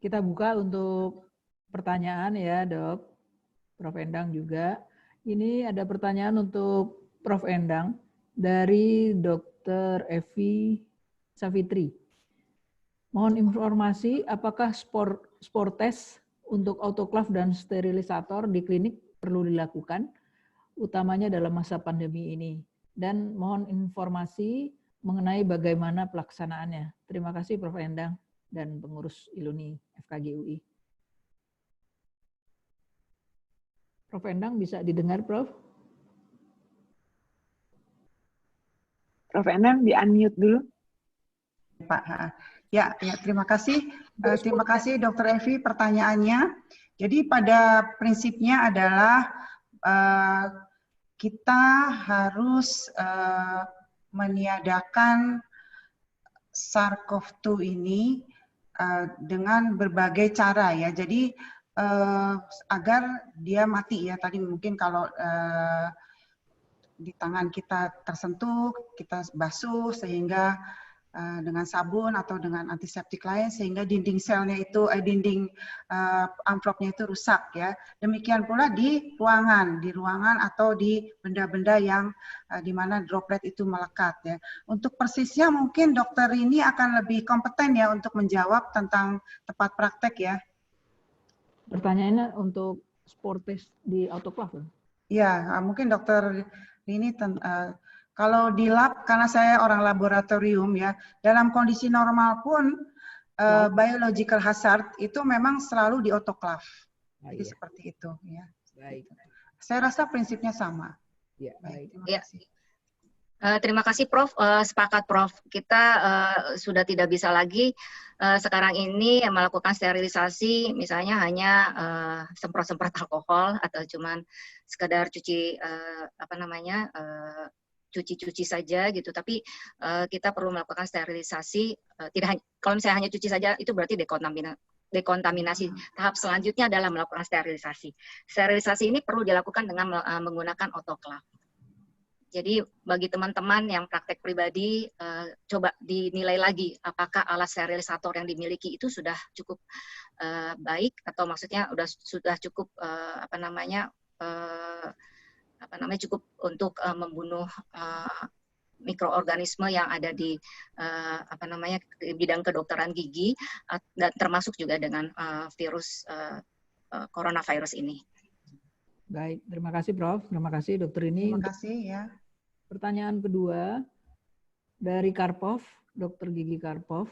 Kita buka untuk pertanyaan ya Dok. Prof. Endang juga. Ini ada pertanyaan untuk Prof. Endang dari Dr. Evi Savitri. Mohon informasi apakah spor test untuk autoklaf dan sterilisator di klinik perlu dilakukan, utamanya dalam masa pandemi ini. Dan mohon informasi mengenai bagaimana pelaksanaannya. Terima kasih Prof. Endang dan pengurus ILUNI FKG UI. Prof. Endang bisa didengar, Prof? Prof. Endang di-unmute dulu. Pak, ya terima kasih. Terima kasih Dr. Evi pertanyaannya. Jadi pada prinsipnya adalah kita harus meniadakan SARS-CoV-2 ini dengan berbagai cara ya. Jadi agar dia mati ya. Tadi mungkin kalau di tangan kita tersentuh, kita basuh sehingga dengan sabun atau dengan antiseptik lain sehingga dinding selnya itu dinding amplopnya itu rusak ya. Demikian pula di ruangan atau di benda-benda yang di mana droplet itu melekat ya. Untuk persisnya mungkin dokter ini akan lebih kompeten ya untuk menjawab tentang tempat praktek ya. Pertanyaannya untuk sport test di autoklaf. Ya, mungkin dokter ini kalau di lab, karena saya orang laboratorium ya, dalam kondisi normal pun biological hazard itu memang selalu di autoklaf. Jadi seperti itu ya. Baik. Saya rasa prinsipnya sama. Ya, baik. Terima kasih. Terima kasih Prof. Sepakat Prof. Kita sudah tidak bisa lagi sekarang ini melakukan sterilisasi, misalnya hanya semprot-semprot alkohol atau cuman sekedar cuci cuci-cuci saja gitu. Tapi kita perlu melakukan sterilisasi. Kalau misalnya hanya cuci saja itu berarti dekontaminasi. Tahap selanjutnya adalah melakukan sterilisasi. Sterilisasi ini perlu dilakukan dengan menggunakan autoclave. Jadi bagi teman-teman yang praktek pribadi, coba dinilai lagi apakah alat sterilisator yang dimiliki itu sudah cukup baik, atau maksudnya sudah cukup cukup untuk membunuh mikroorganisme yang ada di bidang kedokteran gigi, dan termasuk juga dengan virus coronavirus ini. Baik, terima kasih Prof. Terima kasih Dokter ini. Terima kasih ya. Pertanyaan kedua dari Karpov, Dokter Gigi Karpov.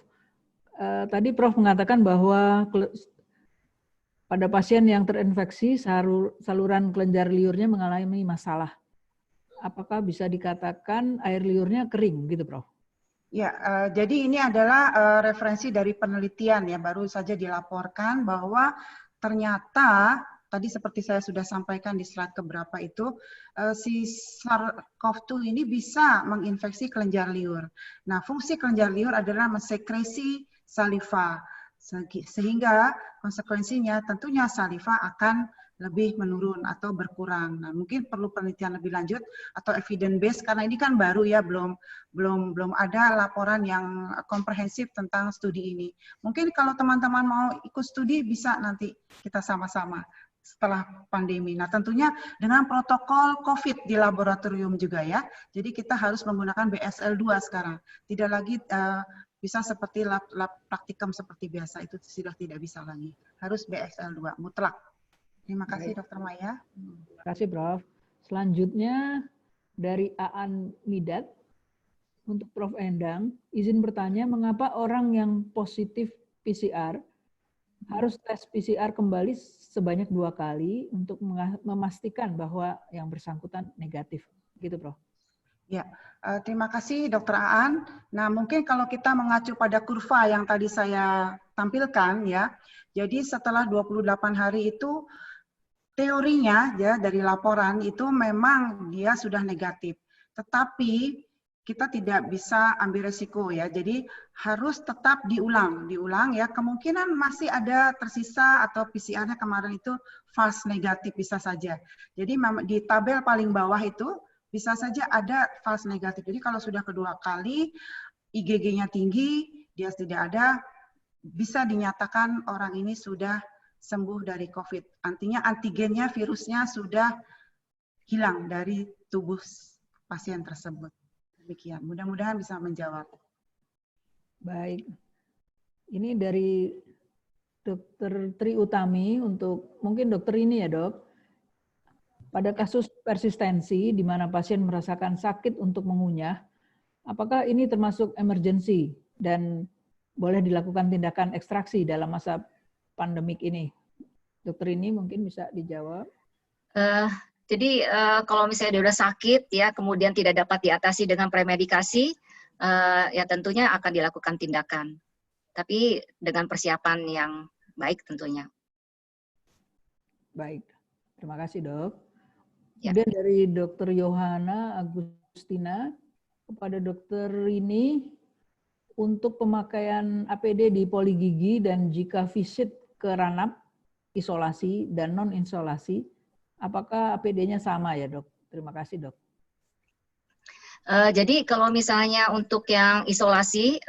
Tadi Prof mengatakan bahwa pada pasien yang terinfeksi saluran kelenjar liurnya mengalami masalah. Apakah bisa dikatakan air liurnya kering gitu Prof? Ya, jadi ini adalah referensi dari penelitian ya, baru saja dilaporkan bahwa ternyata tadi seperti saya sudah sampaikan di slide keberapa itu, si SARS-CoV-2 ini bisa menginfeksi kelenjar liur. Nah, fungsi kelenjar liur adalah mensekresi saliva, sehingga konsekuensinya tentunya saliva akan lebih menurun atau berkurang. Nah, mungkin perlu penelitian lebih lanjut atau evidence based karena ini kan baru ya, belum ada laporan yang komprehensif tentang studi ini. Mungkin kalau teman-teman mau ikut studi bisa nanti kita sama-sama setelah pandemi. Nah, tentunya dengan protokol COVID di laboratorium juga ya. Jadi kita harus menggunakan BSL-2 sekarang. Tidak lagi bisa seperti lab praktikum seperti biasa, itu sudah tidak bisa lagi. Harus BSL-2 mutlak. Terima kasih Dr. Maya. Terima kasih Prof. Selanjutnya dari Aan Midat untuk Prof. Endang, izin bertanya mengapa orang yang positif PCR harus tes PCR kembali sebanyak 2 kali untuk memastikan bahwa yang bersangkutan negatif, gitu Prof. Ya, terima kasih Dr. Aan. Nah, mungkin kalau kita mengacu pada kurva yang tadi saya tampilkan ya, jadi setelah 28 hari itu teorinya ya dari laporan itu memang dia sudah negatif. Tetapi kita tidak bisa ambil resiko ya. Jadi harus tetap diulang ya. Kemungkinan masih ada tersisa atau PCR-nya kemarin itu false negatif bisa saja. Jadi di tabel paling bawah itu bisa saja ada false negatif. Jadi kalau sudah kedua kali IgG-nya tinggi, dia tidak ada, bisa dinyatakan orang ini sudah sembuh dari COVID. Artinya antigennya, virusnya sudah hilang dari tubuh pasien tersebut. Demikian. Mudah-mudahan bisa menjawab. Baik. Ini dari Dr. Tri Utami untuk mungkin dokter ini ya dok. Pada kasus persistensi di mana pasien merasakan sakit untuk mengunyah, apakah ini termasuk emergency dan boleh dilakukan tindakan ekstraksi dalam masa pandemik ini? Dokter ini mungkin bisa dijawab. Jadi kalau misalnya dia udah sakit ya, kemudian tidak dapat diatasi dengan premedikasi, ya tentunya akan dilakukan tindakan. Tapi dengan persiapan yang baik tentunya. Baik, terima kasih dok. Ya. Kemudian dari Dr. Yohana Agustina kepada Dr. Rini untuk pemakaian APD di poligigi dan jika visit ke ranap isolasi dan non-isolasi, apakah APD-nya sama ya dok? Terima kasih dok. Jadi kalau misalnya untuk yang isolasi,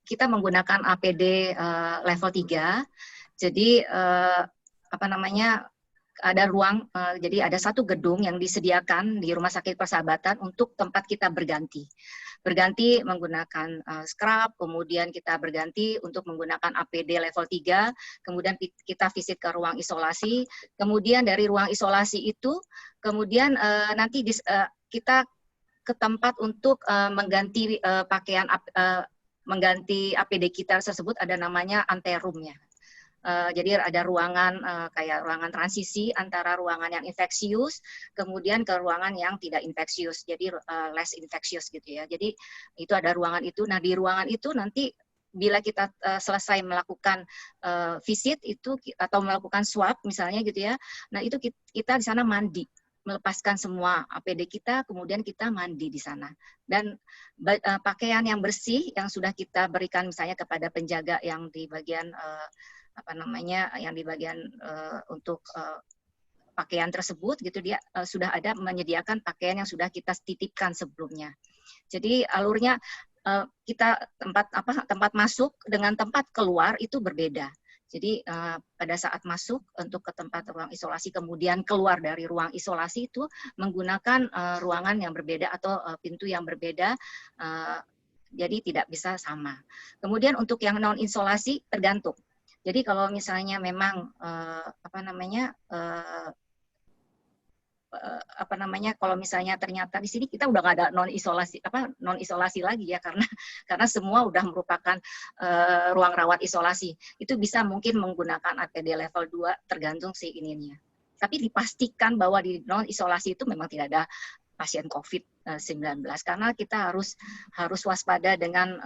kita menggunakan APD level 3. Jadi ada ruang, jadi ada satu gedung yang disediakan di Rumah Sakit Persahabatan untuk tempat kita berganti menggunakan scrub, kemudian kita berganti untuk menggunakan APD level 3, kemudian kita visit ke ruang isolasi, kemudian dari ruang isolasi itu, kemudian nanti kita ke tempat untuk mengganti pakaian, mengganti APD kita tersebut, ada namanya anterumnya. Jadi ada ruangan kayak ruangan transisi antara ruangan yang infeksius kemudian ke ruangan yang tidak infeksius. Jadi less infectious gitu ya. Jadi itu ada ruangan itu. Nah, di ruangan itu nanti bila kita selesai melakukan visit itu atau melakukan swab misalnya gitu ya. Nah, itu kita di sana mandi, melepaskan semua APD kita, kemudian kita mandi di sana. Dan pakaian yang bersih yang sudah kita berikan misalnya kepada penjaga yang di bagian yang di bagian untuk pakaian tersebut gitu, dia sudah ada menyediakan pakaian yang sudah kita titipkan sebelumnya. Jadi alurnya kita tempat masuk dengan tempat keluar itu berbeda. Jadi pada saat masuk untuk ke tempat ruang isolasi kemudian keluar dari ruang isolasi itu menggunakan ruangan yang berbeda atau pintu yang berbeda, jadi tidak bisa sama. Kemudian untuk yang non isolasi tergantung. Jadi kalau misalnya memang kalau misalnya ternyata di sini kita udah nggak ada non isolasi lagi ya karena semua udah merupakan ruang rawat isolasi, itu bisa mungkin menggunakan APD level 2 tergantung si ininya. Tapi dipastikan bahwa di non isolasi itu memang tidak ada pasien COVID-19 karena kita harus waspada dengan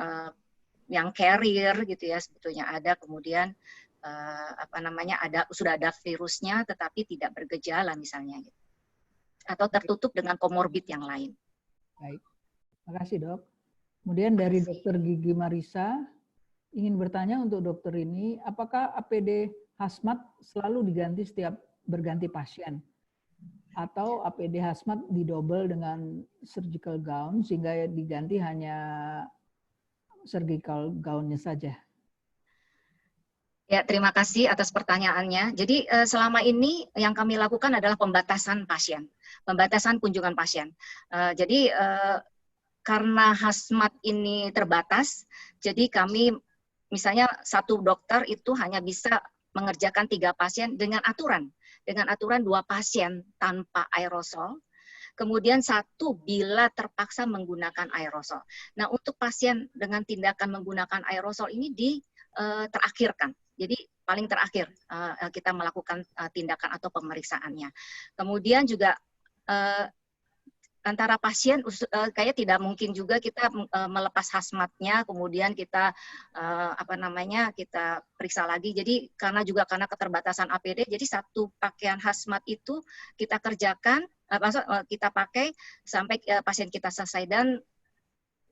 yang carrier gitu ya, sebetulnya ada kemudian sudah ada virusnya tetapi tidak bergejala misalnya gitu. Atau tertutup dengan komorbid yang lain. Baik, terima kasih dok. Kemudian dari Dokter Gigi Marisa, ingin bertanya untuk dokter ini, apakah APD hazmat selalu diganti setiap berganti pasien? Atau APD hazmat didouble dengan surgical gown sehingga diganti hanya surgical gown-nya saja? Ya, terima kasih atas pertanyaannya. Jadi selama ini yang kami lakukan adalah pembatasan pasien, pembatasan kunjungan pasien. Jadi karena hazmat ini terbatas, jadi kami misalnya satu dokter itu hanya bisa mengerjakan 3 pasien dengan aturan 2 pasien tanpa aerosol. Kemudian 1 bila terpaksa menggunakan aerosol. Nah, untuk pasien dengan tindakan menggunakan aerosol ini terakhirkan. Jadi paling terakhir kita melakukan tindakan atau pemeriksaannya. Kemudian juga antara pasien kayak tidak mungkin juga kita melepas hazmatnya kemudian kita kita periksa lagi. Jadi karena keterbatasan APD, jadi 1 pakaian hazmat itu kita kerjakan kita pakai sampai pasien kita selesai. Dan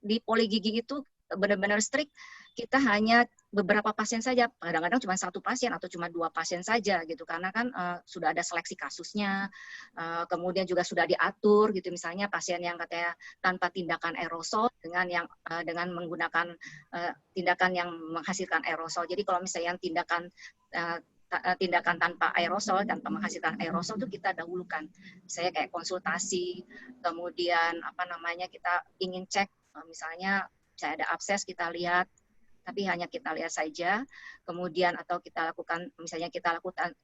di poligigi itu benar-benar strict, kita hanya beberapa pasien saja, kadang-kadang cuma 1 pasien atau cuma 2 pasien saja gitu, karena kan sudah ada seleksi kasusnya, kemudian juga sudah diatur gitu, misalnya pasien yang katanya tanpa tindakan aerosol dengan menggunakan tindakan yang menghasilkan aerosol. Jadi kalau misalnya yang tindakan tanpa aerosol, tanpa menghasilkan aerosol itu kita dahulukan, misalnya kayak konsultasi, kemudian kita ingin cek misalnya saya ada abses, kita lihat, tapi hanya kita lihat saja, kemudian atau kita lakukan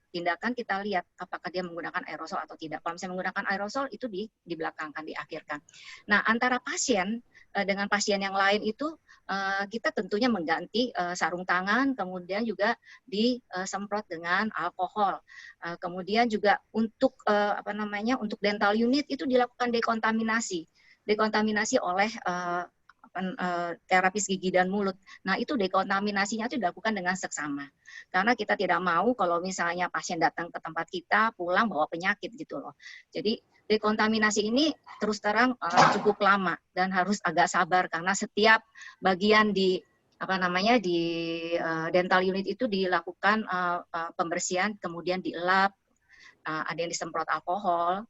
tindakan, kita lihat apakah dia menggunakan aerosol atau tidak. Kalau misalnya menggunakan aerosol itu dibelakangkan, diakhirkan. Nah, antara pasien dengan pasien yang lain itu kita tentunya mengganti sarung tangan, kemudian juga disemprot dengan alkohol. Kemudian juga untuk untuk dental unit itu dilakukan dekontaminasi oleh terapis gigi dan mulut. Nah, itu dekontaminasinya itu dilakukan dengan seksama. Karena kita tidak mau kalau misalnya pasien datang ke tempat kita pulang bawa penyakit gitu loh. Jadi dekontaminasi ini terus terang cukup lama dan harus agak sabar karena setiap bagian di dental unit itu dilakukan pembersihan, kemudian dielap, ada yang disemprot alkohol,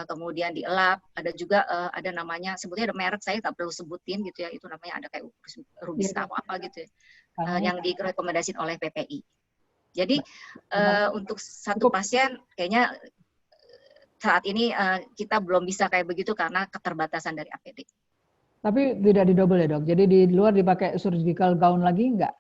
kemudian dielap, ada juga ada namanya, sebutnya ada merek, saya nggak perlu sebutin gitu ya, itu namanya ada kayak Rubista atau apa gitu ya, yang direkomendasikan oleh PPI. Jadi untuk 1 pasien kayaknya saat ini kita belum bisa kayak begitu karena keterbatasan dari APD. Tapi tidak didouble ya dok? Jadi di luar dipakai surgical gown lagi enggak?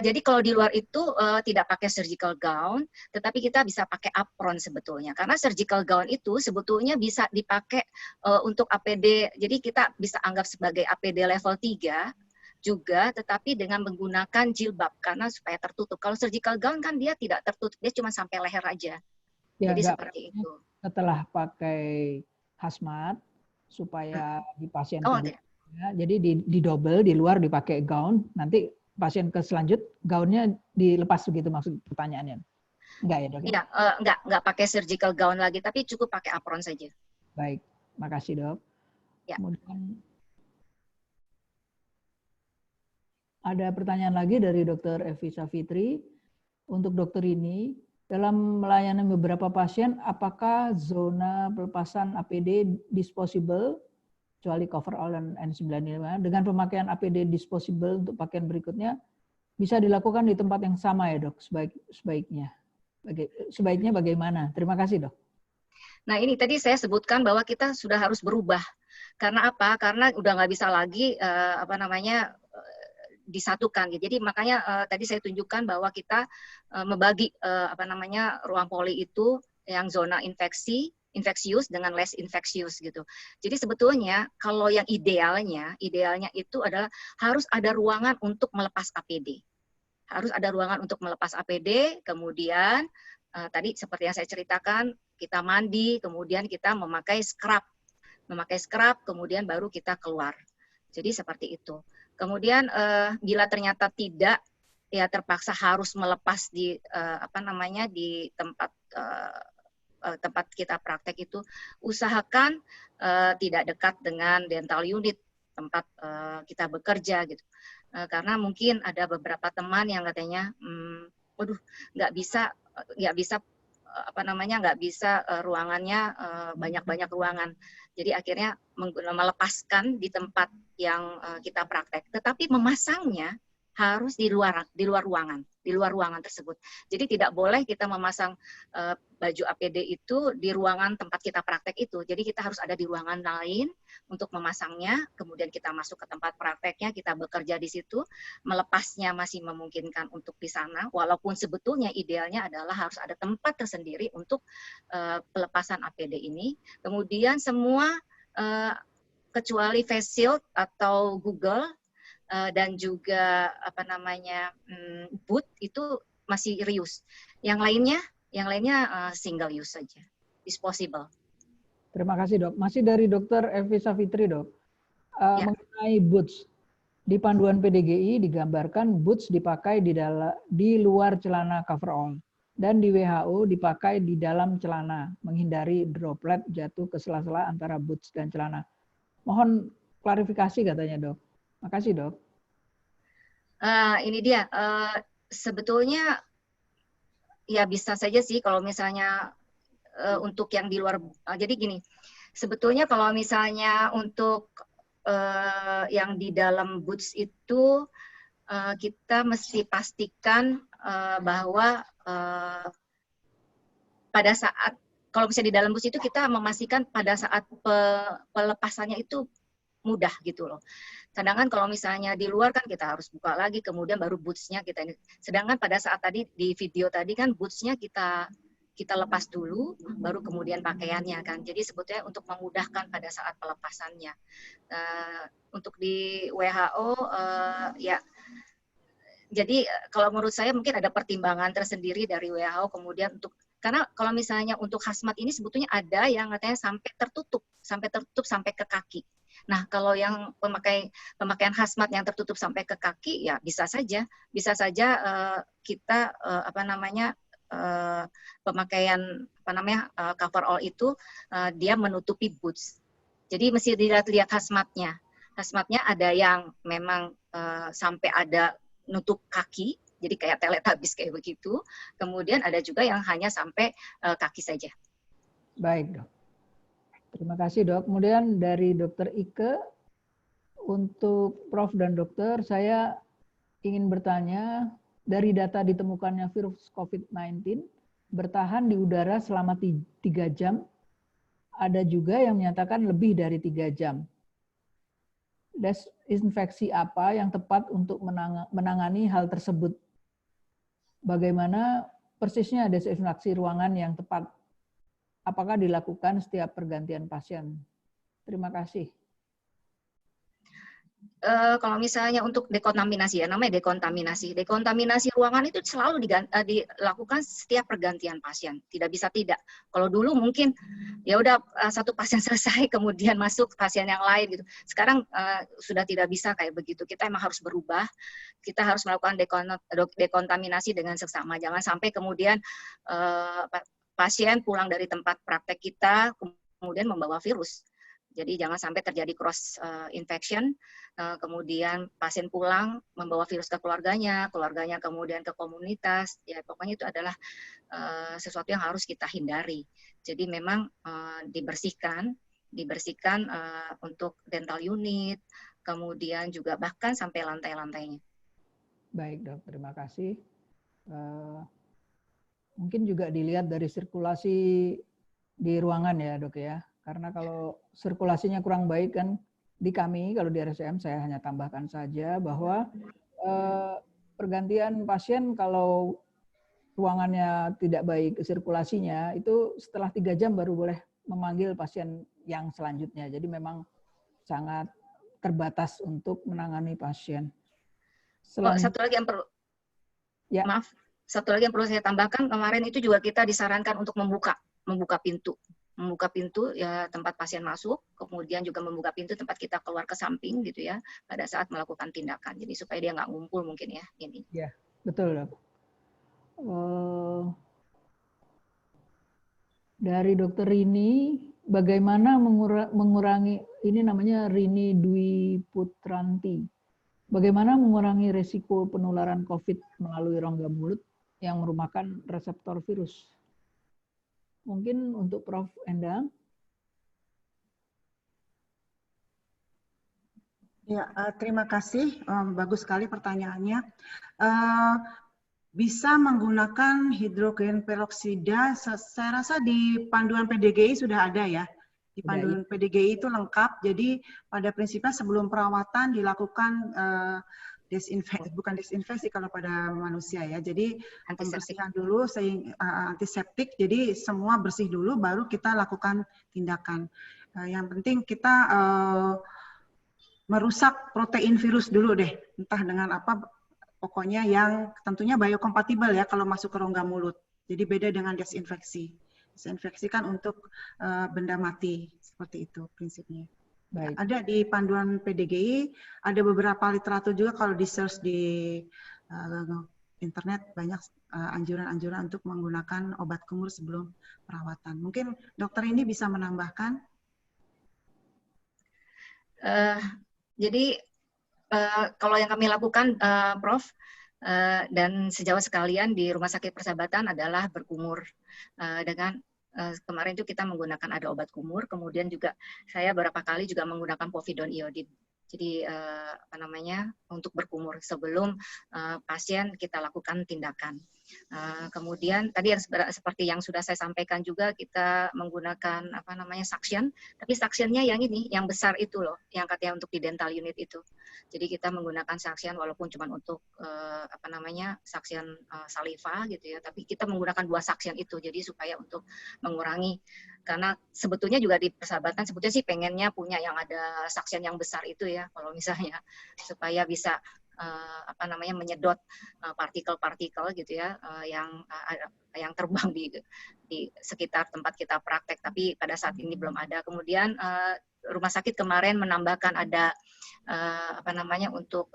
Jadi kalau di luar itu tidak pakai surgical gown, tetapi kita bisa pakai apron sebetulnya. Karena surgical gown itu sebetulnya bisa dipakai untuk APD, jadi kita bisa anggap sebagai APD level 3, juga, tetapi dengan menggunakan jilbab karena supaya tertutup. Kalau surgical gown kan dia tidak tertutup, dia cuma sampai leher aja. Ya, Jadi seperti itu. Setelah pakai hazmat supaya di pasien kedua, jadi di double, di luar dipakai gaun, nanti pasien ke selanjut gaunnya dilepas begitu maksud pertanyaannya. Enggak ya, Dok? Iya, enggak pakai surgical gown lagi, tapi cukup pakai apron saja. Baik, makasih, Dok. Ya. Kemudian ada pertanyaan lagi dari Dr. Evi Savitri. Untuk dokter ini, dalam melayani beberapa pasien, apakah zona pelepasan APD disposable, kecuali coverall dan N95, dengan pemakaian APD disposable untuk pakaian berikutnya, bisa dilakukan di tempat yang sama ya, Dok, sebaiknya? Sebaiknya bagaimana? Terima kasih, Dok. Nah, ini tadi saya sebutkan bahwa kita sudah harus berubah. Karena apa? Karena udah nggak bisa lagi disatukan. Jadi makanya tadi saya tunjukkan bahwa kita membagi ruang poli itu yang zona infeksius dengan less infeksius gitu. Jadi sebetulnya kalau yang idealnya itu adalah harus ada ruangan untuk melepas APD. Harus ada ruangan untuk melepas APD, kemudian tadi seperti yang saya ceritakan, kita mandi, kemudian kita memakai scrub, kemudian baru kita keluar. Jadi seperti itu. Kemudian bila ternyata tidak, ya terpaksa harus melepas di di tempat kita praktek itu, usahakan tidak dekat dengan dental unit tempat kita bekerja gitu. Karena mungkin ada beberapa teman yang katanya, waduh nggak bisa ruangannya banyak ruangan. Jadi akhirnya melepaskan di tempat yang kita praktek. Tetapi memasangnya harus di luar ruangan tersebut. Jadi tidak boleh kita memasang baju APD itu di ruangan tempat kita praktek itu. Jadi kita harus ada di ruangan lain untuk memasangnya, kemudian kita masuk ke tempat prakteknya, kita bekerja di situ, melepasnya masih memungkinkan untuk di sana, walaupun sebetulnya idealnya adalah harus ada tempat tersendiri untuk pelepasan APD ini. Kemudian semua kecuali face shield atau Google dan juga boot itu masih reuse. Yang lainnya single use saja, disposable. Terima kasih, Dok. Masih dari Dr. Evi Savitri, Dok. Mengenai boots, di panduan PDGI digambarkan boots dipakai di luar celana coverall dan di WHO dipakai di dalam celana, menghindari droplet jatuh ke sela-sela antara boots dan celana. Mohon klarifikasi katanya, Dok. Makasih, Dok. Ini dia, sebetulnya ya bisa saja sih kalau misalnya untuk yang di luar, jadi gini, sebetulnya kalau misalnya untuk yang di dalam boots itu kita mesti pastikan bahwa pada saat, kalau misalnya di dalam boots itu kita memastikan pada saat pelepasannya itu mudah gitu loh. Sedangkan kalau misalnya di luar kan kita harus buka lagi, kemudian baru boots-nya kita ini. Sedangkan pada saat tadi di video tadi kan boots-nya kita lepas dulu, baru kemudian pakaiannya kan. Jadi sebetulnya untuk memudahkan pada saat pelepasannya. Untuk di WHO ya, jadi kalau menurut saya mungkin ada pertimbangan tersendiri dari WHO kemudian untuk, karena kalau misalnya untuk hazmat ini sebetulnya ada yang katanya sampai tertutup sampai ke kaki. Nah, kalau yang pemakaian hazmat yang tertutup sampai ke kaki, ya bisa saja kita pemakaian coverall itu dia menutupi boots. Jadi mesti dilihat hazmatnya. Hazmatnya ada yang memang sampai ada nutup kaki, jadi kayak Teletubbies kayak begitu. Kemudian ada juga yang hanya sampai kaki saja. Baik, Dok. Terima kasih, Dok. Kemudian dari Dr. Ike, untuk Prof dan Dokter, saya ingin bertanya, dari data ditemukannya virus COVID-19 bertahan di udara selama 3 jam, ada juga yang menyatakan lebih dari 3 jam. Desinfeksi apa yang tepat untuk menangani hal tersebut? Bagaimana persisnya desinfeksi ruangan yang tepat? Apakah dilakukan setiap pergantian pasien? Terima kasih. Kalau misalnya untuk dekontaminasi, ya namanya dekontaminasi. Dekontaminasi ruangan itu selalu dilakukan setiap pergantian pasien, tidak bisa tidak. Kalau dulu mungkin ya udah satu pasien selesai kemudian masuk pasien yang lain gitu. Sekarang sudah tidak bisa kayak begitu. Kita emang harus berubah. Kita harus melakukan dekontaminasi dengan seksama. Jangan sampai kemudian pasien pulang dari tempat praktek kita kemudian membawa virus. Jadi jangan sampai terjadi cross infection, kemudian pasien pulang membawa virus ke keluarganya, keluarganya kemudian ke komunitas. Ya pokoknya itu adalah sesuatu yang harus kita hindari. Jadi memang dibersihkan untuk dental unit, kemudian juga bahkan sampai lantai-lantainya. Baik dok, terima kasih. Mungkin juga dilihat dari sirkulasi di ruangan ya dok ya. Karena kalau sirkulasinya kurang baik kan di kami, kalau di RSCM saya hanya tambahkan saja bahwa pergantian pasien kalau ruangannya tidak baik sirkulasinya, itu setelah 3 jam baru boleh memanggil pasien yang selanjutnya. Jadi memang sangat terbatas untuk menangani pasien. Satu lagi yang perlu, ya. Maaf, satu lagi yang perlu saya tambahkan, kemarin itu juga kita disarankan untuk membuka pintu ya tempat pasien masuk, kemudian juga membuka pintu tempat kita keluar ke samping gitu ya pada saat melakukan tindakan. Jadi supaya dia nggak ngumpul mungkin ya ini. Ya betul dok. Dari Dokter Rini, bagaimana mengurangi, ini namanya Rini Dwi Putranti, bagaimana mengurangi risiko penularan COVID melalui rongga mulut yang merupakan reseptor virus? Mungkin untuk Prof. Endang. Ya, terima kasih. Bagus sekali pertanyaannya. Bisa menggunakan hidrogen peroksida, saya rasa di panduan PDGI sudah ada ya. Di panduan PDGI itu lengkap, jadi pada prinsipnya sebelum perawatan dilakukan bukan desinfeksi kalau pada manusia ya. Jadi pembersihan dulu, antiseptik, jadi semua bersih dulu baru kita lakukan tindakan. Yang penting kita merusak protein virus dulu deh, entah dengan apa, pokoknya yang tentunya biokompatibel ya kalau masuk ke rongga mulut. Jadi beda dengan desinfeksi. Desinfeksi kan untuk benda mati, seperti itu prinsipnya. Baik. Ada di panduan PDGI, ada beberapa literatur juga kalau di search di internet banyak anjuran-anjuran untuk menggunakan obat kumur sebelum perawatan. Mungkin dokter ini bisa menambahkan. Jadi kalau yang kami lakukan, Prof, dan sejauh sekalian di Rumah Sakit Persahabatan adalah berkumur dengan kemarin itu kita menggunakan ada obat kumur, kemudian juga saya beberapa kali juga menggunakan povidone iodine. Jadi untuk berkumur sebelum pasien kita lakukan tindakan. Kemudian tadi seperti yang sudah saya sampaikan juga kita menggunakan suction, tapi suctionnya yang ini, yang besar itu loh, yang katanya untuk di dental unit itu. Jadi kita menggunakan suction walaupun cuma untuk suction saliva gitu ya, tapi kita menggunakan 2 suction itu, jadi supaya untuk mengurangi, karena sebetulnya juga di Persahabatan sebetulnya sih pengennya punya yang ada suction yang besar itu ya, kalau misalnya supaya bisa menyedot partikel-partikel gitu ya yang terbang di sekitar tempat kita praktek, tapi pada saat ini belum ada. Kemudian rumah sakit kemarin menambahkan ada untuk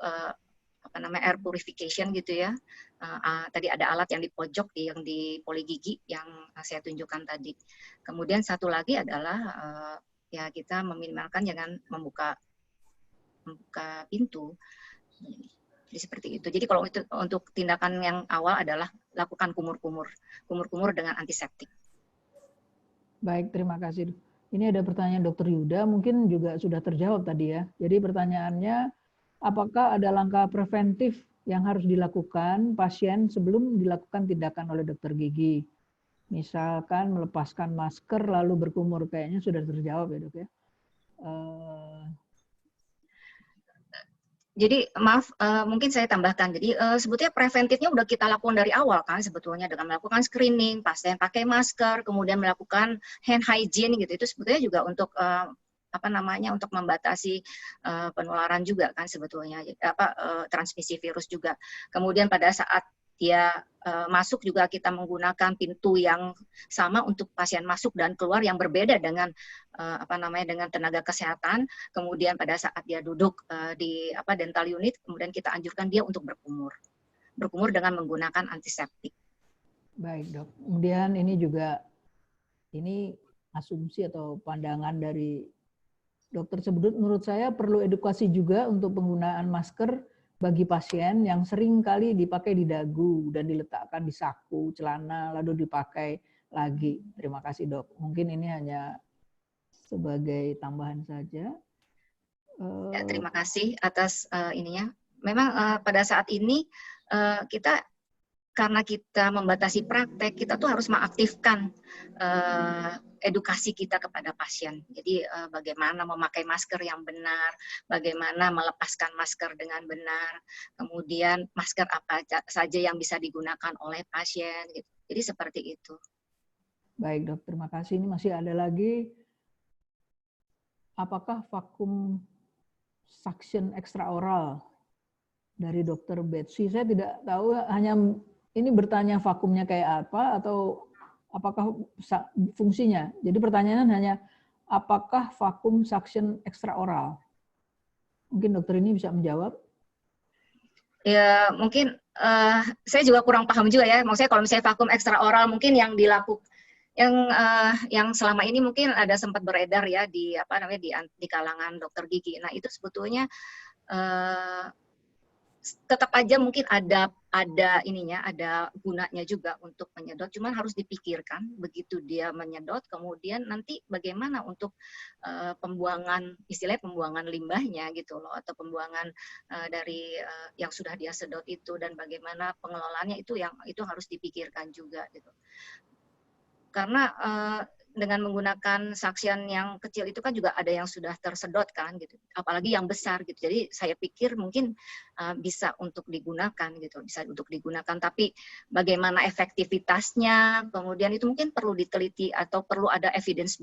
air purification gitu ya. Tadi ada alat yang di pojok yang di poli gigi yang saya tunjukkan tadi. Kemudian satu lagi adalah ya kita meminimalkan jangan membuka pintu. Jadi seperti itu. Jadi kalau itu untuk tindakan yang awal adalah lakukan kumur-kumur dengan antiseptik. Baik, terima kasih. Ini ada pertanyaan Dr. Yuda, mungkin juga sudah terjawab tadi ya. Jadi pertanyaannya, apakah ada langkah preventif yang harus dilakukan pasien sebelum dilakukan tindakan oleh dokter gigi? Misalkan melepaskan masker lalu berkumur, kayaknya sudah terjawab ya dok ya. Jadi maaf, mungkin saya tambahkan. Jadi sebetulnya preventifnya udah kita lakukan dari awal kan sebetulnya dengan melakukan screening, pasien pakai masker, kemudian melakukan hand hygiene gitu. Itu sebetulnya juga untuk untuk membatasi penularan juga kan sebetulnya, transmisi virus juga. Kemudian pada saat dia masuk juga kita menggunakan pintu yang sama untuk pasien masuk dan keluar yang berbeda dengan dengan tenaga kesehatan. Kemudian pada saat dia duduk di dental unit, kemudian kita anjurkan dia untuk berkumur dengan menggunakan antiseptik. Baik dok. Kemudian ini juga asumsi atau pandangan dari dokter Sebudut. Menurut saya perlu edukasi juga untuk penggunaan masker bagi pasien yang sering kali dipakai di dagu dan diletakkan di saku, celana, lalu dipakai lagi. Terima kasih dok. Mungkin ini hanya sebagai tambahan saja. Ya, terima kasih atas ininya. Memang pada saat ini karena kita membatasi praktek, kita tuh harus mengaktifkan edukasi kita kepada pasien. Jadi bagaimana memakai masker yang benar, bagaimana melepaskan masker dengan benar, kemudian masker apa saja yang bisa digunakan oleh pasien. Gitu. Jadi seperti itu. Baik dok, terima kasih. Ini masih ada lagi. Apakah vakum suction ekstraoral dari dokter Betsy? Saya tidak tahu, hanya ini bertanya vakumnya kayak apa atau apakah fungsinya. Jadi pertanyaannya hanya apakah vakum suction ekstraoral? Mungkin dokter ini bisa menjawab. Ya mungkin saya juga kurang paham juga ya. Maksudnya kalau misalnya vakum ekstraoral mungkin yang dilakukan yang selama ini mungkin ada sempat beredar ya di di kalangan dokter gigi. Nah itu sebetulnya tetap aja mungkin ada gunanya juga untuk menyedot, cuman harus dipikirkan begitu dia menyedot, kemudian nanti bagaimana untuk pembuangan limbahnya gitu loh, atau pembuangan dari yang sudah dia sedot itu, dan bagaimana pengelolaannya itu harus dipikirkan juga gitu. Karena dengan menggunakan suction yang kecil itu kan juga ada yang sudah tersedot kan gitu, apalagi yang besar gitu. Jadi saya pikir mungkin bisa untuk digunakan gitu, tapi bagaimana efektivitasnya, kemudian itu mungkin perlu diteliti atau perlu ada evidence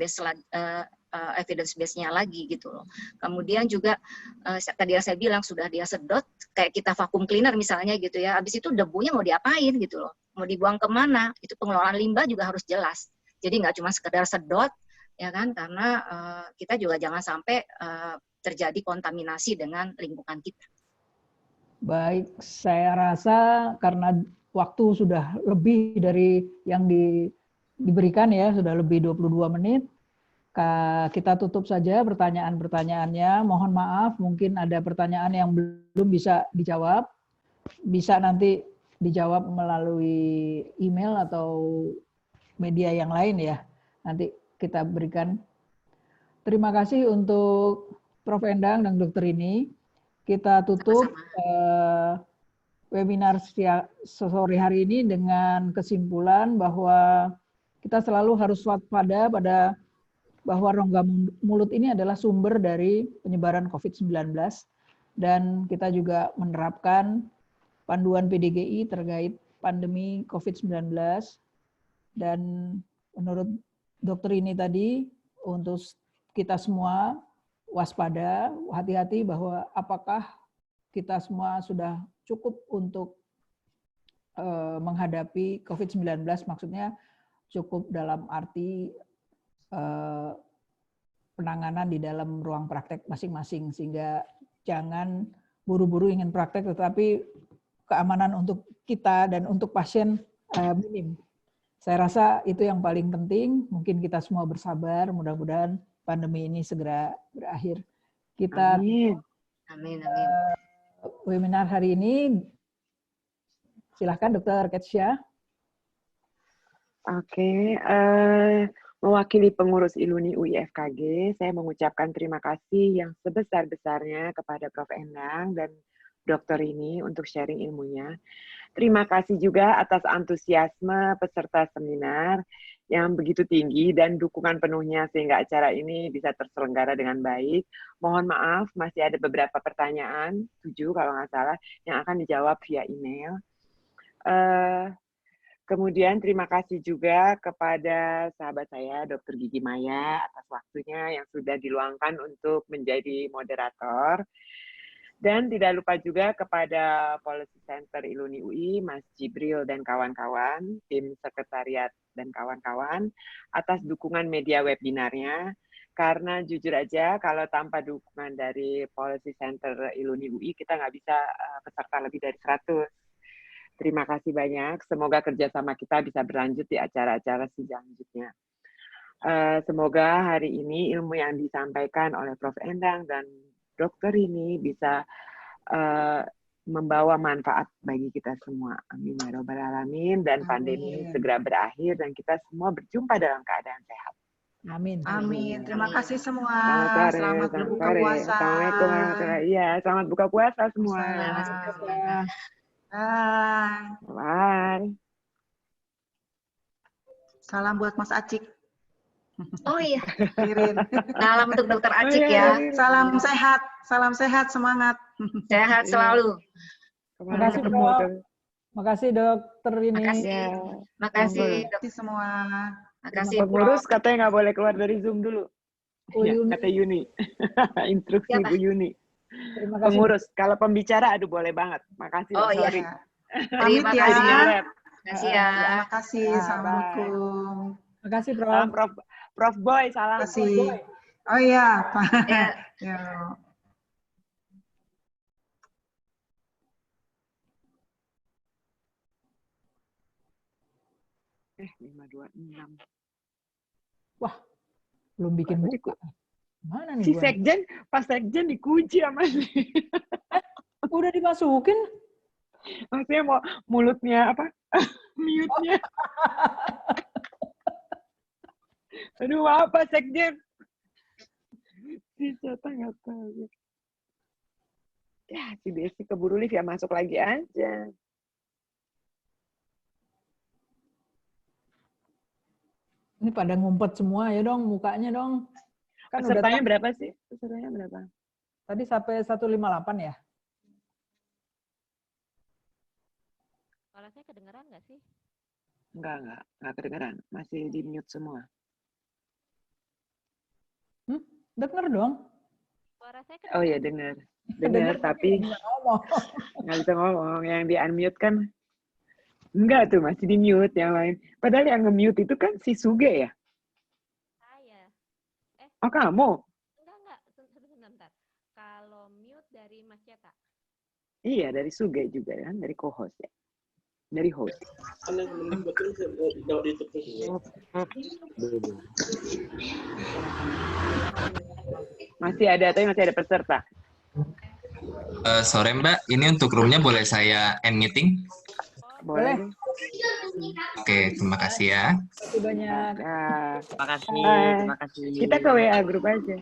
base-nya lagi gitu loh. Kemudian juga tadi saya bilang sudah dia sedot, kayak kita vacuum cleaner misalnya gitu ya, habis itu debunya mau diapain gitu loh, mau dibuang kemana, itu pengelolaan limbah juga harus jelas. Jadi nggak cuma sekedar sedot, ya kan? Karena kita juga jangan sampai terjadi kontaminasi dengan lingkungan kita. Baik, saya rasa karena waktu sudah lebih dari yang diberikan ya, sudah lebih 22 menit. Kita tutup saja pertanyaan-pertanyaannya. Mohon maaf, mungkin ada pertanyaan yang belum bisa dijawab. Bisa nanti dijawab melalui email atau media yang lain ya. Nanti kita berikan. Terima kasih untuk Prof. Endang dan dokter ini. Kita tutup webinar sore hari ini dengan kesimpulan bahwa kita selalu harus waspada bahwa rongga mulut ini adalah sumber dari penyebaran COVID-19, dan kita juga menerapkan panduan PDGI terkait pandemi COVID-19. Dan menurut dokter ini tadi, untuk kita semua waspada, hati-hati bahwa apakah kita semua sudah cukup untuk menghadapi COVID-19, maksudnya cukup dalam arti penanganan di dalam ruang praktek masing-masing, sehingga jangan buru-buru ingin praktek, tetapi keamanan untuk kita dan untuk pasien minim. Saya rasa itu yang paling penting. Mungkin kita semua bersabar, mudah-mudahan pandemi ini segera berakhir. Kita Amin. Webinar hari ini, silahkan Dr. Ketia. Oke, mewakili pengurus ILUNI UIFKG, saya mengucapkan terima kasih yang sebesar-besarnya kepada Prof. Endang dan dokter ini untuk sharing ilmunya. Terima kasih juga atas antusiasme peserta seminar yang begitu tinggi dan dukungan penuhnya sehingga acara ini bisa terselenggara dengan baik. Mohon maaf, masih ada beberapa pertanyaan, 7 kalau nggak salah, yang akan dijawab via email. Kemudian terima kasih juga kepada sahabat saya, Dr. Gigi Maya, atas waktunya yang sudah diluangkan untuk menjadi moderator. Dan tidak lupa juga kepada Policy Center Iluni UI, Mas Jibril dan kawan-kawan, tim sekretariat dan kawan-kawan, atas dukungan media webinarnya. Karena jujur aja, kalau tanpa dukungan dari Policy Center Iluni UI, kita nggak bisa peserta lebih dari 100. Terima kasih banyak. Semoga kerjasama kita bisa berlanjut di acara-acara selanjutnya. Semoga hari ini ilmu yang disampaikan oleh Prof. Endang dan Dokter ini bisa membawa manfaat bagi kita semua. Amin ya Rabbal Alamin. Dan pandemi segera berakhir dan kita semua berjumpa dalam keadaan sehat. Amin. Amin. Terima kasih semua. Selamat berbuka puasa. Assalamualaikum warahmatullahi wabarakatuh. Iya, selamat buka puasa semua. Bye. Salam buat Mas Acik. Oh iya. Kirim. Salam untuk Dokter Acik ya. Salam sehat, semangat. Sehat selalu. Makasih, Prof. Makasih dokter ini. Makasih semua. Makasih. Pengurus katanya nggak boleh keluar dari Zoom dulu. Kata Yuni. Instruksi Bu Yuni. Pengurus, kalau pembicara aduh boleh banget. Makasih. Oh iya. Terima kasih. Makasih ya. Terima kasih. Assalamualaikum. Makasih, Prof. Salam Prof Boy, salam. Makasih. Oh iya, Pak. Ya. 526. Wah, belum bikin buku. Mana nih si sekjen, pas sekjen dikunci sama udah dimasukin? Maksudnya mau mulutnya apa? Mute-nya. Aduh, apa sekjen? Si Cata nggak tahu. Ya, si Desi keburu lift ya, masuk lagi aja. Ini pada ngumpet semua ya dong, mukanya dong. Kan pesertanya berapa sih? Pesertanya berapa? Tadi sampai 158 ya? Suara saya kedengeran nggak sih? Enggak kedengeran. Masih di mute semua. Denger dong. Suara saya kedengeran. Oh iya, dengar tapi nggak bisa ngomong. Yang di unmute kan enggak tuh, masih di mute yang lain. Padahal yang nge-mute itu kan si Suge ya? Saya. Oh, kamu? Enggak. Sebentar. Kalau mute dari Mas Ceta? Iya, dari Suge juga kan, dari co-host ya. Dari host. Masih ada peserta. Sore Mbak, ini untuk roomnya boleh saya end meeting? Boleh. Oke, terima kasih ya. Terima kasih banyak. Terima kasih. Kita ke WA grup aja.